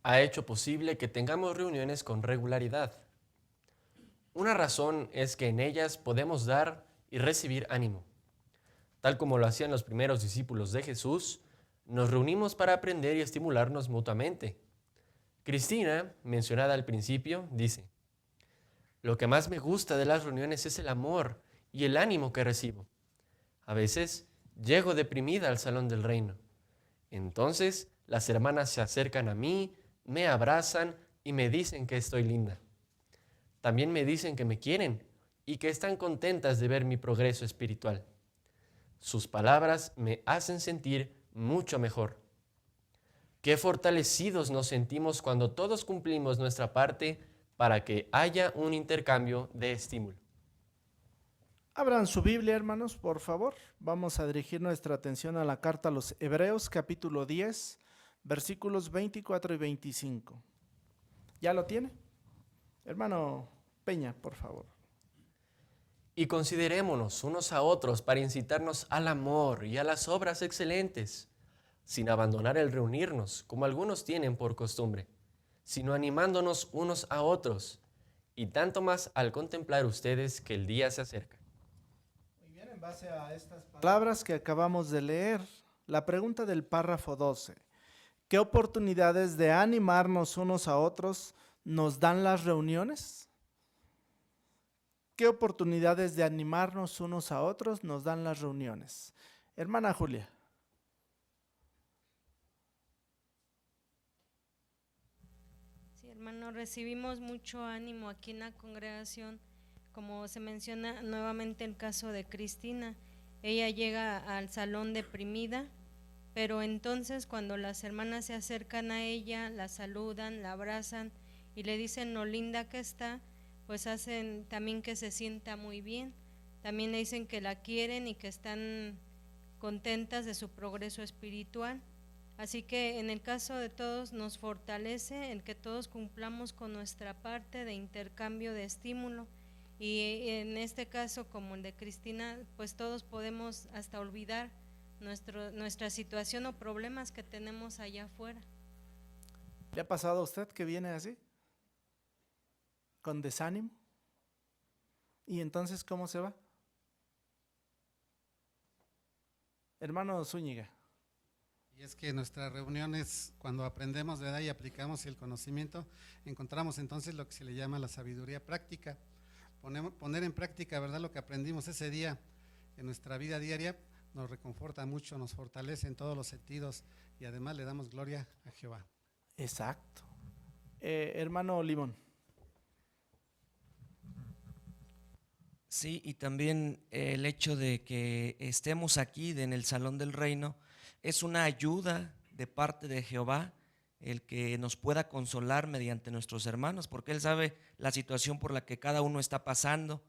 ha hecho posible que tengamos reuniones con regularidad. Una razón es que en ellas podemos dar y recibir ánimo. Tal como lo hacían los primeros discípulos de Jesús, nos reunimos para aprender y estimularnos mutuamente. Cristina, mencionada al principio, dice: lo que más me gusta de las reuniones es el amor y el ánimo que recibo. A veces llego deprimida al salón del reino. Entonces las hermanas se acercan a mí, me abrazan y me dicen que estoy linda. También me dicen que me quieren y que están contentas de ver mi progreso espiritual. Sus palabras me hacen sentir mucho mejor. Qué fortalecidos nos sentimos cuando todos cumplimos nuestra parte para que haya un intercambio de estímulo. Abran su Biblia, hermanos, por favor. Vamos a dirigir nuestra atención a la carta a los Hebreos, capítulo 10, versículos 24 y 25. ¿Ya lo tiene? Hermano Peña, por favor. Y considerémonos unos a otros para incitarnos al amor y a las obras excelentes, sin abandonar el reunirnos, como algunos tienen por costumbre, sino animándonos unos a otros, y tanto más al contemplar ustedes que el día se acerca. Muy bien, en base a estas palabras que acabamos de leer, la pregunta del párrafo 12. ¿Qué oportunidades de animarnos unos a otros nos dan las reuniones? ¿Qué oportunidades de animarnos unos a otros nos dan las reuniones? Hermana Julia. Sí, hermano, recibimos mucho ánimo aquí en la congregación, como se menciona nuevamente el caso de Cristina. Ella llega al salón deprimida, pero entonces cuando las hermanas se acercan a ella, la saludan, la abrazan y le dicen lo linda que está, pues hacen también que se sienta muy bien. También le dicen que la quieren y que están contentas de su progreso espiritual. Así que en el caso de todos nos fortalece el que todos cumplamos con nuestra parte de intercambio de estímulo, y en este caso como el de Cristina, pues todos podemos hasta olvidar nuestra situación o problemas que tenemos allá afuera. ¿Le ha pasado a usted que viene así? ¿Con desánimo? ¿Y entonces cómo se va? Hermano Zúñiga. Y es que nuestras reuniones, cuando aprendemos, ¿verdad?, y aplicamos el conocimiento, encontramos entonces lo que se le llama la sabiduría práctica. Poner en práctica, ¿verdad?, lo que aprendimos ese día en nuestra vida diaria nos reconforta mucho, nos fortalece en todos los sentidos y además le damos gloria a Jehová. Exacto. Hermano Limón. Sí, y también el hecho de que estemos aquí en el Salón del Reino es una ayuda de parte de Jehová, el que nos pueda consolar mediante nuestros hermanos, porque Él sabe la situación por la que cada uno está pasando.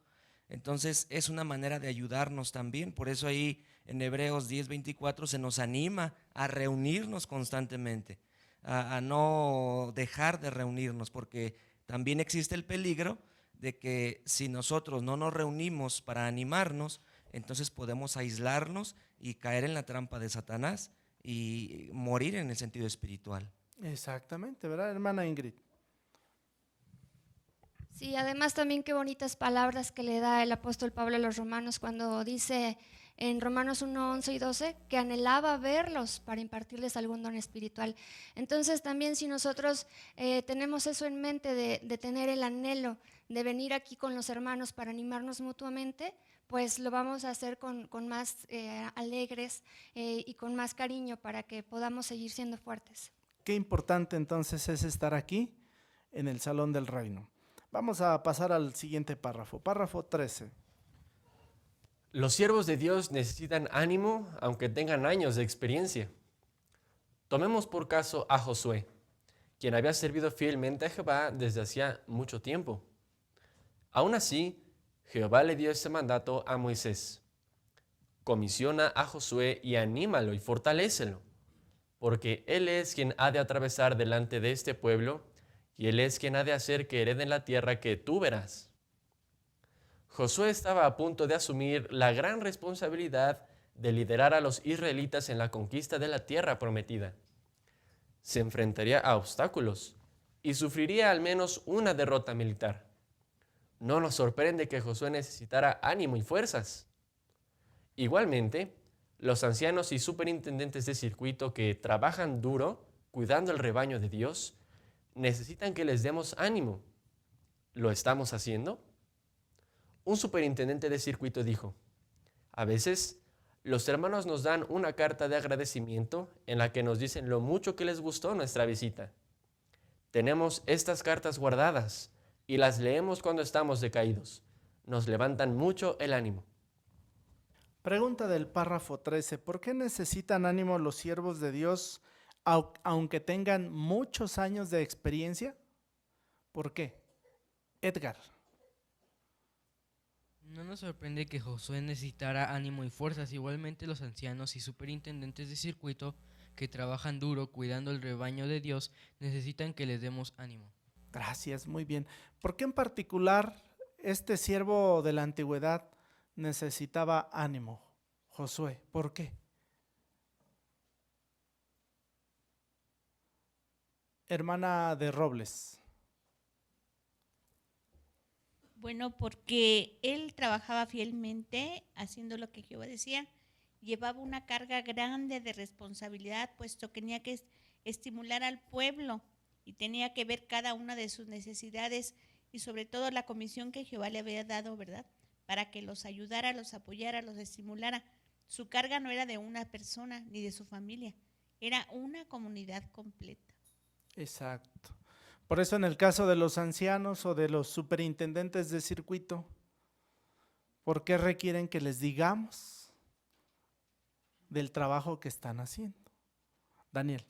Entonces es una manera de ayudarnos también. Por eso ahí en Hebreos 10:24 se nos anima a reunirnos constantemente, a no dejar de reunirnos, porque también existe el peligro de que si nosotros no nos reunimos para animarnos, entonces podemos aislarnos y caer en la trampa de Satanás y morir en el sentido espiritual. Exactamente, ¿verdad, hermana Ingrid? Sí, además también qué bonitas palabras que le da el apóstol Pablo a los romanos cuando dice en Romanos 1, 11 y 12 que anhelaba verlos para impartirles algún don espiritual. Entonces también si nosotros tenemos eso en mente de tener el anhelo de venir aquí con los hermanos para animarnos mutuamente, pues lo vamos a hacer con más alegres y con más cariño para que podamos seguir siendo fuertes. Qué importante entonces es estar aquí en el Salón del Reino. Vamos a pasar al siguiente párrafo, párrafo 13. Los siervos de Dios necesitan ánimo aunque tengan años de experiencia. Tomemos por caso a Josué, quien había servido fielmente a Jehová desde hacía mucho tiempo. Aún así, Jehová le dio ese mandato a Moisés. Comisiona a Josué y anímalo y fortalécelo, porque él es quien ha de atravesar delante de este pueblo y él es quien ha de hacer que hereden la tierra que tú verás. Josué estaba a punto de asumir la gran responsabilidad de liderar a los israelitas en la conquista de la tierra prometida. Se enfrentaría a obstáculos y sufriría al menos una derrota militar. No nos sorprende que Josué necesitara ánimo y fuerzas. Igualmente, los ancianos y superintendentes de circuito que trabajan duro cuidando el rebaño de Dios necesitan que les demos ánimo. ¿Lo estamos haciendo? Un superintendente de circuito dijo: a veces los hermanos nos dan una carta de agradecimiento en la que nos dicen lo mucho que les gustó nuestra visita. Tenemos estas cartas guardadas y las leemos cuando estamos decaídos. Nos levantan mucho el ánimo. Pregunta del párrafo 13. ¿Por qué necesitan ánimo los siervos de Dios aunque tengan muchos años de experiencia? ¿Por qué? Edgar. No nos sorprende que Josué necesitara ánimo y fuerzas. Igualmente los ancianos y superintendentes de circuito que trabajan duro cuidando el rebaño de Dios necesitan que les demos ánimo. Gracias, muy bien. ¿Por qué en particular este siervo de la antigüedad necesitaba ánimo? Josué, ¿por qué? Hermana de Robles. Bueno, porque él trabajaba fielmente haciendo lo que Jehová decía. Llevaba una carga grande de responsabilidad, puesto que tenía que estimular al pueblo y tenía que ver cada una de sus necesidades y sobre todo la comisión que Jehová le había dado, ¿verdad? Para que los ayudara, los apoyara, los estimulara. Su carga no era de una persona ni de su familia, era una comunidad completa. Exacto. Por eso en el caso de los ancianos o de los superintendentes de circuito, ¿por qué requieren que les digamos del trabajo que están haciendo? Daniel.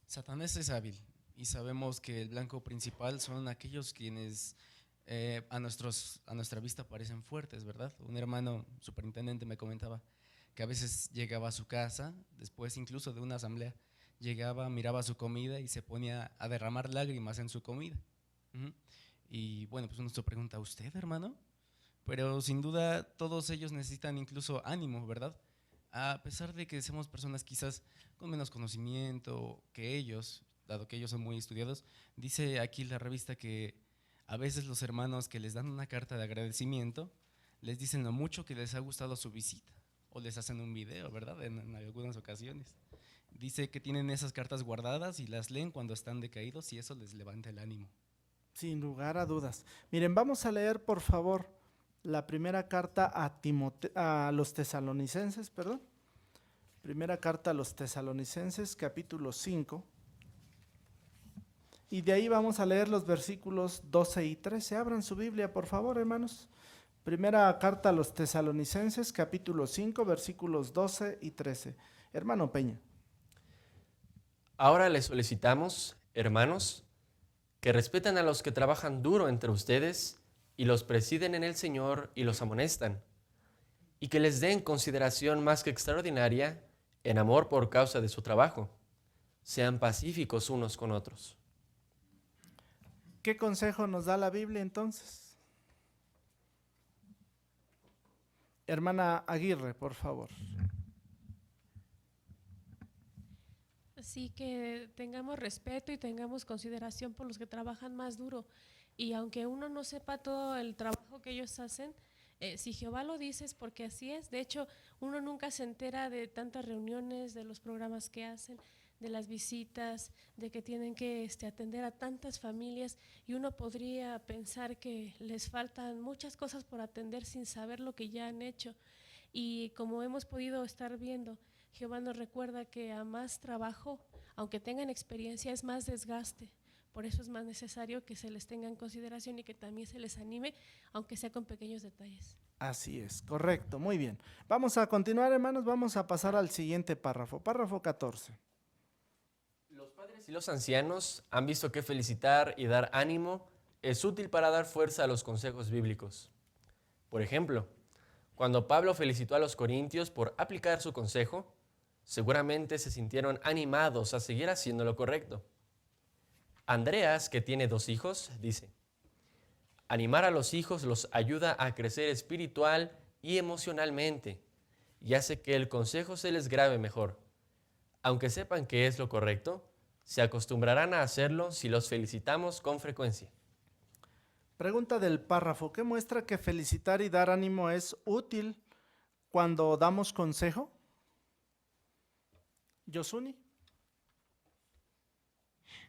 Satanás es hábil y sabemos que el blanco principal son aquellos quienes a nuestra vista parecen fuertes, ¿verdad? Un hermano superintendente me comentaba que a veces llegaba a su casa, después incluso de una asamblea, llegaba, miraba su comida y se ponía a derramar lágrimas en su comida. Y bueno, pues uno se pregunta, ¿usted, hermano? Pero sin duda todos ellos necesitan incluso ánimo, ¿verdad? A pesar de que somos personas quizás con menos conocimiento que ellos, dado que ellos son muy estudiados, dice aquí la revista que a veces los hermanos que les dan una carta de agradecimiento les dicen lo mucho que les ha gustado su visita o les hacen un video, ¿verdad? En algunas ocasiones. Dice que tienen esas cartas guardadas y las leen cuando están decaídos y eso les levanta el ánimo. Sin lugar a dudas. Miren, vamos a leer por favor la primera carta a los tesalonicenses, perdón. Primera carta a los tesalonicenses, capítulo 5. Y de ahí vamos a leer los versículos 12 y 13. Abran su Biblia, por favor, hermanos. Primera carta a los tesalonicenses, capítulo 5, versículos 12 y 13. Hermano Peña. Ahora les solicitamos, hermanos, que respeten a los que trabajan duro entre ustedes y los presiden en el Señor y los amonestan, y que les den consideración más que extraordinaria en amor por causa de su trabajo. Sean pacíficos unos con otros. ¿Qué consejo nos da la Biblia entonces? Hermana Aguirre, por favor. Sí, que tengamos respeto y tengamos consideración por los que trabajan más duro. Y aunque uno no sepa todo el trabajo que ellos hacen, si Jehová lo dice es porque así es. De hecho, uno nunca se entera de tantas reuniones, de los programas que hacen, de las visitas, de que tienen que atender a tantas familias, y uno podría pensar que les faltan muchas cosas por atender sin saber lo que ya han hecho. Y como hemos podido estar viendo, Jehová nos recuerda que a más trabajo, aunque tengan experiencia, es más desgaste. Por eso es más necesario que se les tenga en consideración y que también se les anime, aunque sea con pequeños detalles. Así es, correcto, muy bien. Vamos a continuar, hermanos, vamos a pasar al siguiente párrafo, párrafo 14. Los padres y los ancianos han visto que felicitar y dar ánimo es útil para dar fuerza a los consejos bíblicos. Por ejemplo, cuando Pablo felicitó a los corintios por aplicar su consejo, seguramente se sintieron animados a seguir haciendo lo correcto. Andreas, que tiene 2 hijos, dice: animar a los hijos los ayuda a crecer espiritual y emocionalmente y hace que el consejo se les grabe mejor. Aunque sepan que es lo correcto, se acostumbrarán a hacerlo si los felicitamos con frecuencia. Pregunta del párrafo: ¿qué muestra que felicitar y dar ánimo es útil cuando damos consejo? Yosuni.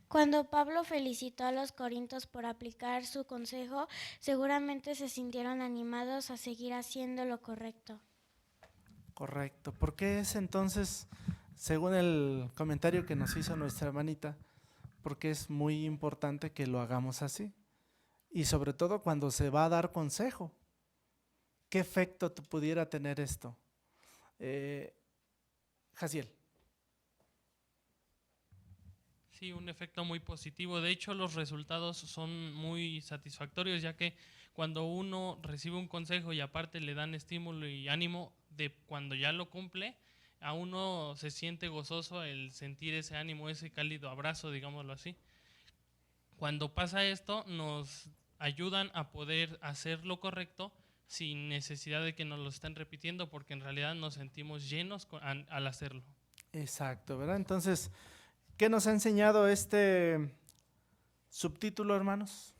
Cuando Pablo felicitó a los corintios por aplicar su consejo, seguramente se sintieron animados a seguir haciendo lo correcto. Correcto. ¿Por qué es entonces, según el comentario que nos hizo nuestra hermanita, porque es muy importante que lo hagamos así? Y sobre todo cuando se va a dar consejo. ¿Qué efecto pudiera tener esto? Jaciel. Sí, un efecto muy positivo. De hecho, los resultados son muy satisfactorios, ya que cuando uno recibe un consejo y aparte le dan estímulo y ánimo de cuando ya lo cumple, a uno se siente gozoso el sentir ese ánimo, ese cálido abrazo, digámoslo así. Cuando pasa esto, nos ayudan a poder hacer lo correcto sin necesidad de que nos lo estén repitiendo, porque en realidad nos sentimos llenos al hacerlo. Exacto, ¿verdad? Entonces, ¿qué nos ha enseñado este subtítulo, hermanos?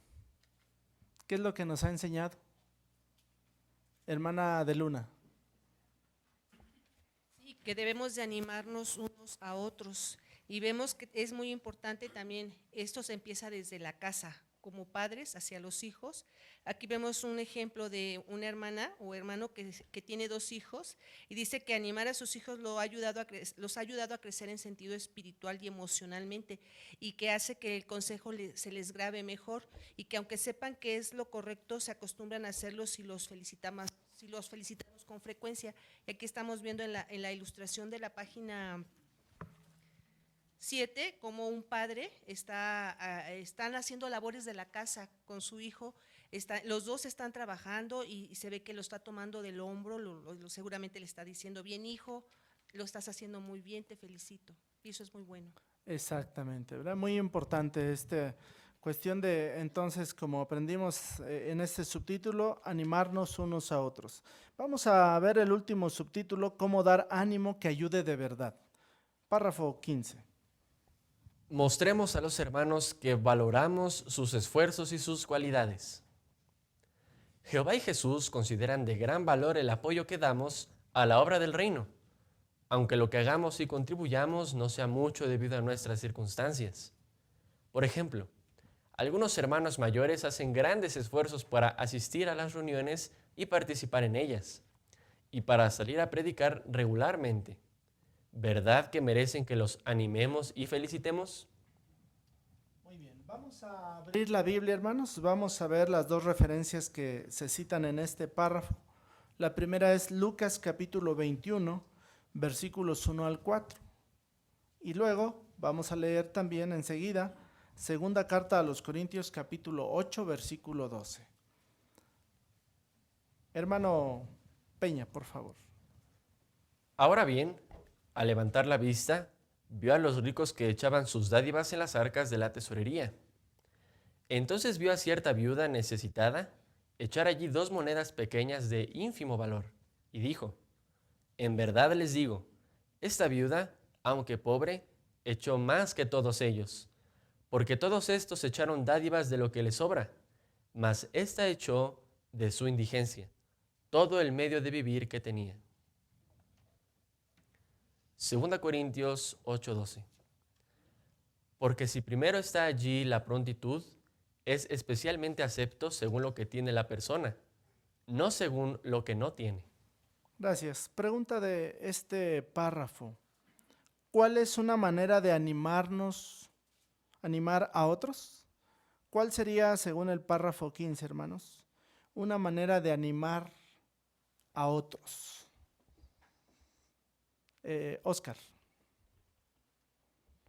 ¿Qué es lo que nos ha enseñado? Hermana de Luna. Sí, que debemos de animarnos unos a otros y vemos que es muy importante también, esto se empieza desde la casa, como padres hacia los hijos. Aquí vemos un ejemplo de una hermana o hermano que tiene 2 hijos y dice que animar a sus hijos los ha ayudado a crecer en sentido espiritual y emocionalmente, y que hace que el consejo se les grabe mejor, y que aunque sepan que es lo correcto, se acostumbran a hacerlo si los felicitamos con frecuencia. Y aquí estamos viendo en la ilustración de la página 7, como un padre están haciendo labores de la casa con su hijo, los dos están trabajando y se ve que lo está tomando del hombro, seguramente le está diciendo, bien hijo, lo estás haciendo muy bien, te felicito, y eso es muy bueno. Exactamente, ¿verdad? Muy importante esta cuestión de, entonces, como aprendimos en este subtítulo, animarnos unos a otros. Vamos a ver el último subtítulo, cómo dar ánimo que ayude de verdad. Párrafo 15. Mostremos a los hermanos que valoramos sus esfuerzos y sus cualidades. Jehová y Jesús consideran de gran valor el apoyo que damos a la obra del reino, aunque lo que hagamos y contribuyamos no sea mucho debido a nuestras circunstancias. Por ejemplo, algunos hermanos mayores hacen grandes esfuerzos para asistir a las reuniones y participar en ellas, y para salir a predicar regularmente. ¿Verdad que merecen que los animemos y felicitemos? Muy bien, vamos a abrir la Biblia, hermanos. Vamos a ver las 2 referencias que se citan en este párrafo. La primera es Lucas capítulo 21, versículos 1 al 4. Y luego vamos a leer también enseguida segunda carta a los Corintios capítulo 8, versículo 12. Hermano Peña, por favor. Ahora bien, al levantar la vista, vio a los ricos que echaban sus dádivas en las arcas de la tesorería. Entonces vio a cierta viuda necesitada echar allí 2 monedas pequeñas de ínfimo valor, y dijo, en verdad les digo, esta viuda, aunque pobre, echó más que todos ellos, porque todos estos echaron dádivas de lo que les sobra, mas ésta echó de su indigencia todo el medio de vivir que tenía. 2 Corintios 8:12. Porque si primero está allí la prontitud, es especialmente acepto según lo que tiene la persona, no según lo que no tiene. Gracias. Pregunta de este párrafo. ¿Cuál es una manera de animar a otros? ¿Cuál sería, según el párrafo 15, hermanos, una manera de animar a otros? Oscar.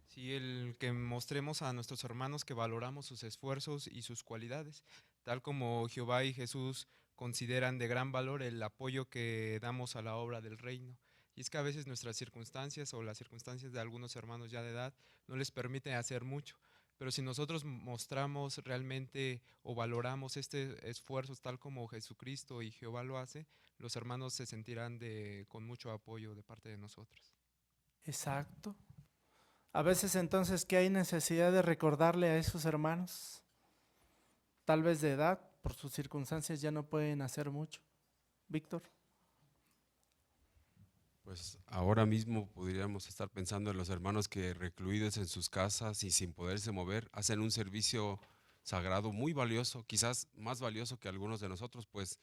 Sí, el que mostremos a nuestros hermanos que valoramos sus esfuerzos y sus cualidades, tal como Jehová y Jesús consideran de gran valor el apoyo que damos a la obra del reino. Y es que a veces nuestras circunstancias o las circunstancias de algunos hermanos ya de edad no les permiten hacer mucho, pero si nosotros mostramos realmente o valoramos este esfuerzo tal como Jesucristo y Jehová lo hace, los hermanos se sentirán con mucho apoyo de parte de nosotros. Exacto. A veces entonces, ¿qué hay necesidad de recordarle a esos hermanos? Tal vez de edad, por sus circunstancias ya no pueden hacer mucho. Víctor. Pues ahora mismo podríamos estar pensando en los hermanos que recluidos en sus casas y sin poderse mover, hacen un servicio sagrado muy valioso, quizás más valioso que algunos de nosotros, pues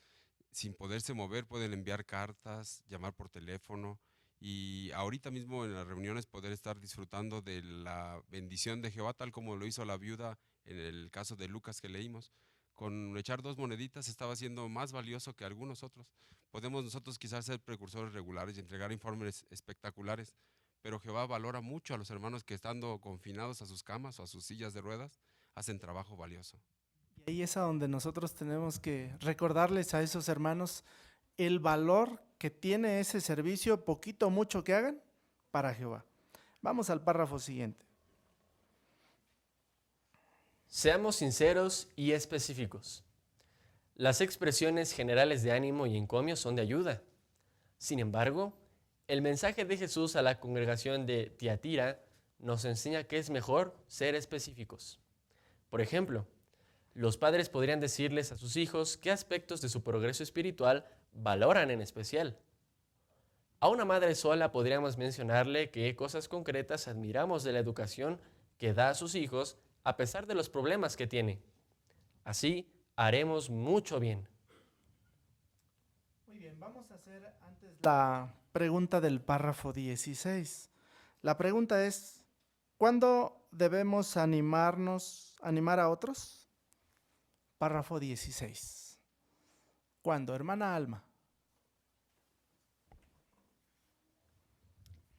sin poderse mover pueden enviar cartas, llamar por teléfono y ahorita mismo en las reuniones poder estar disfrutando de la bendición de Jehová, tal como lo hizo la viuda en el caso de Lucas que leímos. Con echar 2 moneditas estaba siendo más valioso que algunos otros. Podemos nosotros quizás ser precursores regulares y entregar informes espectaculares, pero Jehová valora mucho a los hermanos que estando confinados a sus camas o a sus sillas de ruedas, hacen trabajo valioso. Y ahí es a donde nosotros tenemos que recordarles a esos hermanos el valor que tiene ese servicio, poquito o mucho que hagan, para Jehová. Vamos al párrafo siguiente. Seamos sinceros y específicos. Las expresiones generales de ánimo y encomio son de ayuda. Sin embargo, el mensaje de Jesús a la congregación de Tiatira nos enseña que es mejor ser específicos. Por ejemplo, los padres podrían decirles a sus hijos qué aspectos de su progreso espiritual valoran en especial. A una madre sola podríamos mencionarle qué cosas concretas admiramos de la educación que da a sus hijos a pesar de los problemas que tiene. Así haremos mucho bien. Muy bien, vamos a hacer antes la pregunta del párrafo 16. La pregunta es, ¿cuándo debemos animar a otros? Párrafo 16. ¿Cuándo, hermana Alma?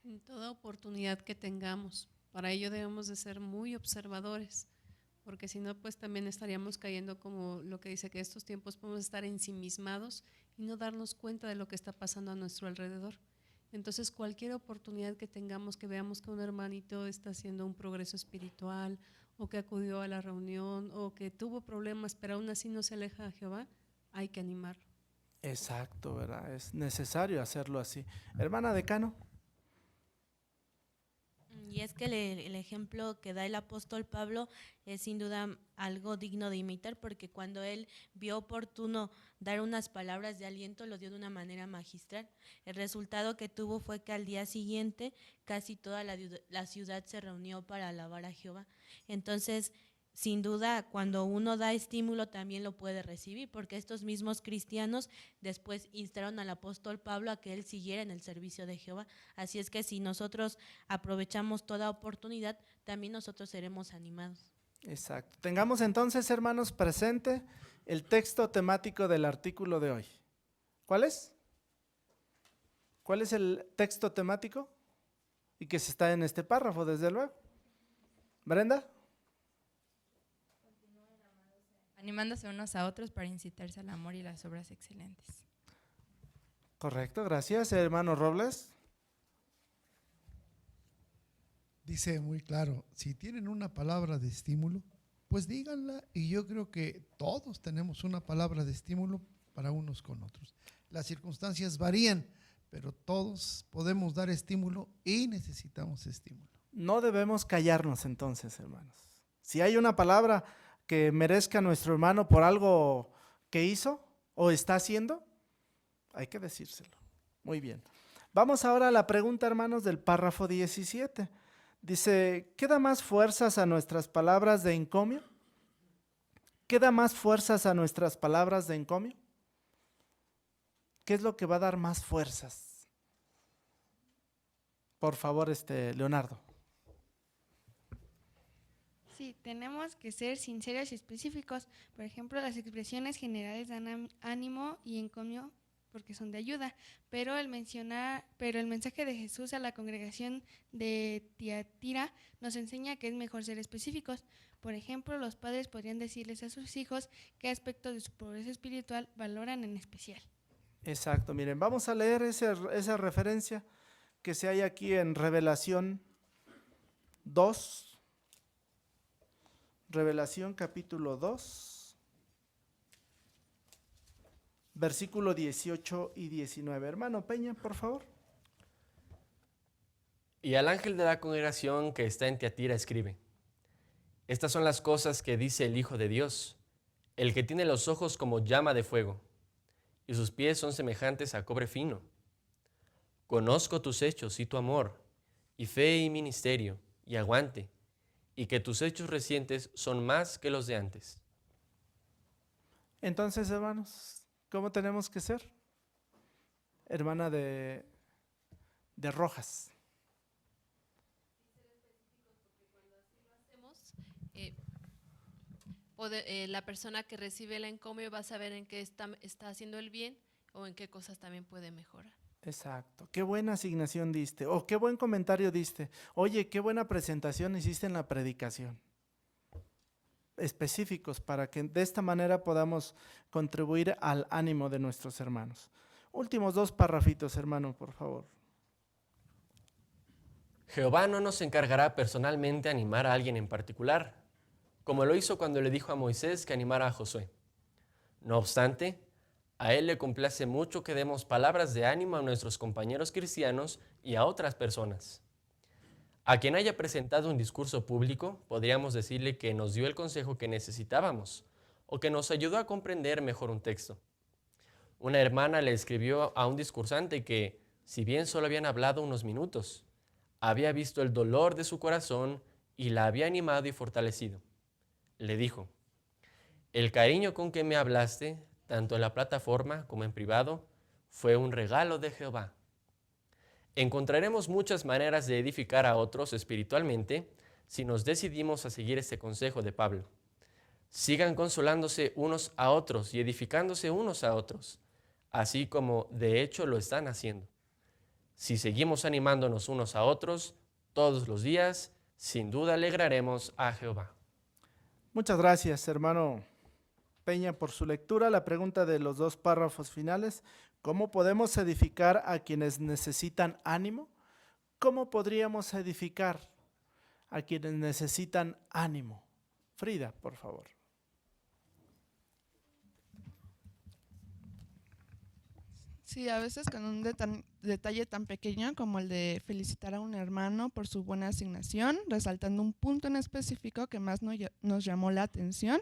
En toda oportunidad que tengamos. Para ello debemos de ser muy observadores, porque si no, pues también estaríamos cayendo como lo que dice que estos tiempos podemos estar ensimismados y no darnos cuenta de lo que está pasando a nuestro alrededor. Entonces, cualquier oportunidad que tengamos, que veamos que un hermanito está haciendo un progreso espiritual, o que acudió a la reunión, o que tuvo problemas, pero aún así no se aleja de Jehová, hay que animarlo. Exacto, ¿verdad? Es necesario hacerlo así. Hermana Decano. Y es que el ejemplo que da el apóstol Pablo es sin duda algo digno de imitar, porque cuando él vio oportuno dar unas palabras de aliento, lo dio de una manera magistral. El resultado que tuvo fue que al día siguiente casi toda la ciudad se reunió para alabar a Jehová. Entonces, sin duda, cuando uno da estímulo también lo puede recibir, porque estos mismos cristianos después instaron al apóstol Pablo a que él siguiera en el servicio de Jehová. Así es que si nosotros aprovechamos toda oportunidad, también nosotros seremos animados. Exacto. Tengamos entonces, hermanos, presente el texto temático del artículo de hoy. ¿Cuál es? ¿Cuál es el texto temático? Y que se está en este párrafo, desde luego. ¿Brenda? Animándose unos a otros para incitarse al amor y las obras excelentes. Correcto, gracias. Hermano Robles. Dice muy claro, si tienen una palabra de estímulo, pues díganla, y yo creo que todos tenemos una palabra de estímulo para unos con otros. Las circunstancias varían, pero todos podemos dar estímulo y necesitamos estímulo. No debemos callarnos entonces, hermanos. Si hay una palabra que merezca a nuestro hermano por algo que hizo o está haciendo, hay que decírselo. Muy bien. Vamos ahora a la pregunta, hermanos, del párrafo 17. Dice, ¿qué da más fuerzas a nuestras palabras de encomio? ¿Qué da más fuerzas a nuestras palabras de encomio? ¿Qué es lo que va a dar más fuerzas? Por favor, Leonardo. Sí, tenemos que ser sinceros y específicos. Por ejemplo, las expresiones generales dan ánimo y encomio porque son de ayuda, pero el mensaje de Jesús a la congregación de Tiatira nos enseña que es mejor ser específicos. Por ejemplo, los padres podrían decirles a sus hijos qué aspectos de su progreso espiritual valoran en especial. Exacto, miren, vamos a leer esa referencia que se hay aquí en Revelación 2. Revelación capítulo 2, versículo 18 y 19. Hermano Peña, por favor. Y al ángel de la congregación que está en Tiatira escribe, estas son las cosas que dice el Hijo de Dios, el que tiene los ojos como llama de fuego, y sus pies son semejantes a cobre fino. Conozco tus hechos y tu amor, y fe y ministerio, y aguante, y que tus hechos recientes son más que los de antes. Entonces, hermanos, ¿cómo tenemos que ser? Hermana de Rojas. La persona que recibe el encomio va a saber en qué está haciendo el bien o en qué cosas también puede mejorar. Exacto, qué buena asignación diste, o qué buen comentario diste. Oye, qué buena presentación hiciste en la predicación. Específicos para que de esta manera podamos contribuir al ánimo de nuestros hermanos. Últimos 2 párrafitos, hermano, por favor. Jehová no nos encargará personalmente animar a alguien en particular, como lo hizo cuando le dijo a Moisés que animara a Josué. No obstante, a él le complace mucho que demos palabras de ánimo a nuestros compañeros cristianos y a otras personas. A quien haya presentado un discurso público, podríamos decirle que nos dio el consejo que necesitábamos, o que nos ayudó a comprender mejor un texto. Una hermana le escribió a un discursante que, si bien solo habían hablado unos minutos, había visto el dolor de su corazón y la había animado y fortalecido. Le dijo: el cariño con que me hablaste, tanto en la plataforma como en privado, fue un regalo de Jehová. Encontraremos muchas maneras de edificar a otros espiritualmente si nos decidimos a seguir este consejo de Pablo. Sigan consolándose unos a otros y edificándose unos a otros, así como de hecho lo están haciendo. Si seguimos animándonos unos a otros todos los días, sin duda alegraremos a Jehová. Muchas gracias, hermano Peña, por su lectura. La pregunta de los 2 párrafos finales: ¿cómo podemos edificar a quienes necesitan ánimo? ¿Cómo podríamos edificar a quienes necesitan ánimo? Frida, por favor. Sí, a veces con un detalle tan pequeño como el de felicitar a un hermano por su buena asignación, resaltando un punto en específico que más nos llamó la atención,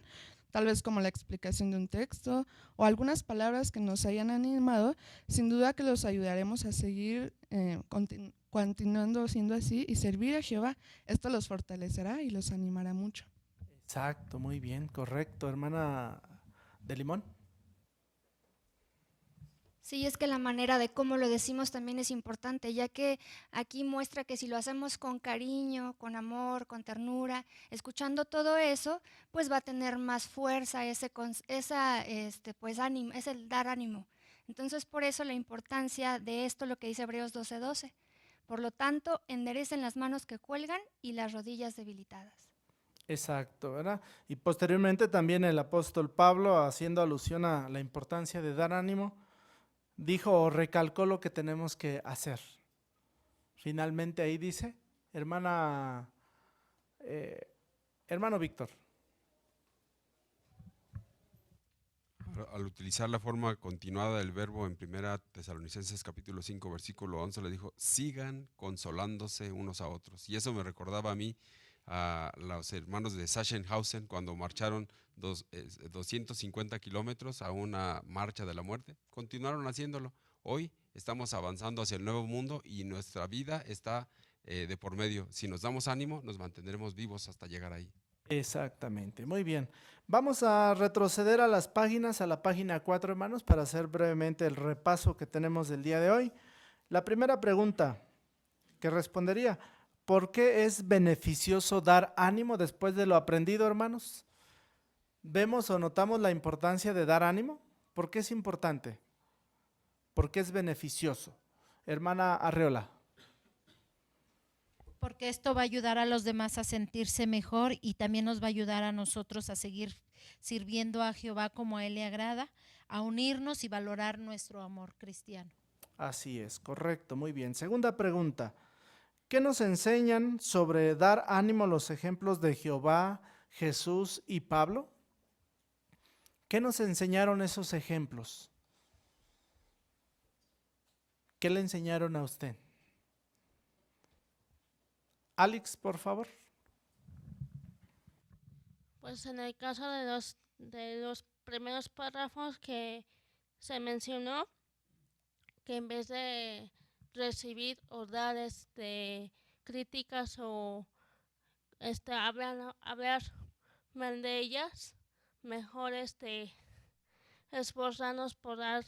tal vez como la explicación de un texto o algunas palabras que nos hayan animado, sin duda que los ayudaremos a seguir continuando siendo así y servir a Jehová. Esto los fortalecerá y los animará mucho. Exacto, muy bien, correcto. Hermana de Limón. Sí, es que la manera de cómo lo decimos también es importante, ya que aquí muestra que si lo hacemos con cariño, con amor, con ternura, escuchando todo eso, pues va a tener más fuerza ánimo, es el dar ánimo. Entonces, por eso la importancia de esto, lo que dice Hebreos 12:12. Por lo tanto, enderecen las manos que cuelgan y las rodillas debilitadas. Exacto, ¿verdad? Y posteriormente también el apóstol Pablo, haciendo alusión a la importancia de dar ánimo, dijo o recalcó lo que tenemos que hacer. Finalmente ahí dice, hermano Víctor. Al utilizar la forma continuada del verbo en 1 Tesalonicenses capítulo 5 versículo 11 le dijo: sigan consolándose unos a otros. Y eso me recordaba a mí a los hermanos de Sachsenhausen cuando marcharon 250 kilómetros a una marcha de la muerte. Continuaron haciéndolo. Hoy estamos avanzando hacia el nuevo mundo y nuestra vida está de por medio. Si nos damos ánimo, nos mantendremos vivos hasta llegar ahí. Exactamente, muy bien. Vamos a retroceder a las páginas, a la página 4, hermanos, para hacer brevemente el repaso que tenemos del día de hoy. La primera pregunta que respondería: ¿por qué es beneficioso dar ánimo después de lo aprendido, hermanos? ¿Vemos o notamos la importancia de dar ánimo? ¿Por qué es importante? ¿Por qué es beneficioso? Hermana Arreola. Porque esto va a ayudar a los demás a sentirse mejor y también nos va a ayudar a nosotros a seguir sirviendo a Jehová como a Él le agrada, a unirnos y valorar nuestro amor cristiano. Así es, correcto, muy bien. Segunda pregunta: ¿qué nos enseñan sobre dar ánimo los ejemplos de Jehová, Jesús y Pablo? ¿Qué nos enseñaron esos ejemplos? ¿Qué le enseñaron a usted? Alex, por favor. Pues en el caso de los primeros párrafos que se mencionó, que en vez de recibir o dar críticas o hablar mal de ellas, mejor esforzarnos por dar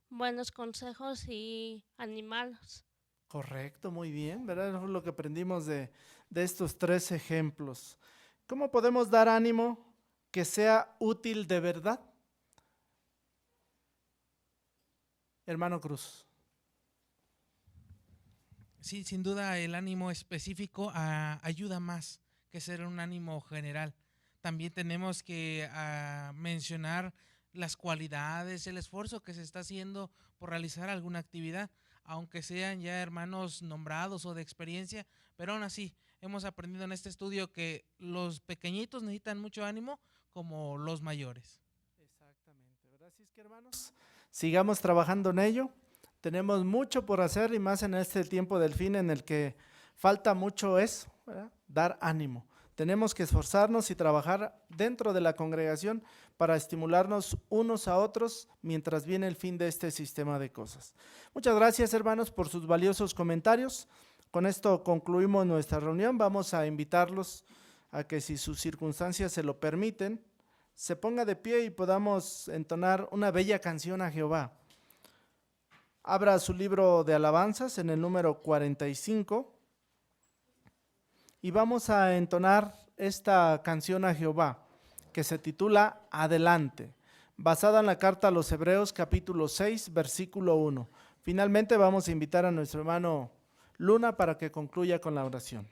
buenos consejos y animarlos. Correcto, muy bien, ¿verdad? Eso es lo que aprendimos de estos 3 ejemplos. ¿Cómo podemos dar ánimo que sea útil de verdad? Hermano Cruz. Sí, sin duda el ánimo específico ayuda más que ser un ánimo general. También tenemos que mencionar las cualidades, el esfuerzo que se está haciendo por realizar alguna actividad, aunque sean ya hermanos nombrados o de experiencia, pero aún así hemos aprendido en este estudio que los pequeñitos necesitan mucho ánimo como los mayores. Exactamente, ¿verdad? Así es que, hermanos, sigamos trabajando en ello. Tenemos mucho por hacer y más en este tiempo del fin en el que falta mucho eso, ¿verdad? Dar ánimo. Tenemos que esforzarnos y trabajar dentro de la congregación para estimularnos unos a otros mientras viene el fin de este sistema de cosas. Muchas gracias, hermanos, por sus valiosos comentarios. Con esto concluimos nuestra reunión. Vamos a invitarlos a que, si sus circunstancias se lo permiten, se ponga de pie y podamos entonar una bella canción a Jehová. Abra su libro de alabanzas en el número 45 y vamos a entonar esta canción a Jehová, que se titula Adelante, basada en la carta a los Hebreos capítulo 6, versículo 1. Finalmente vamos a invitar a nuestro hermano Luna para que concluya con la oración.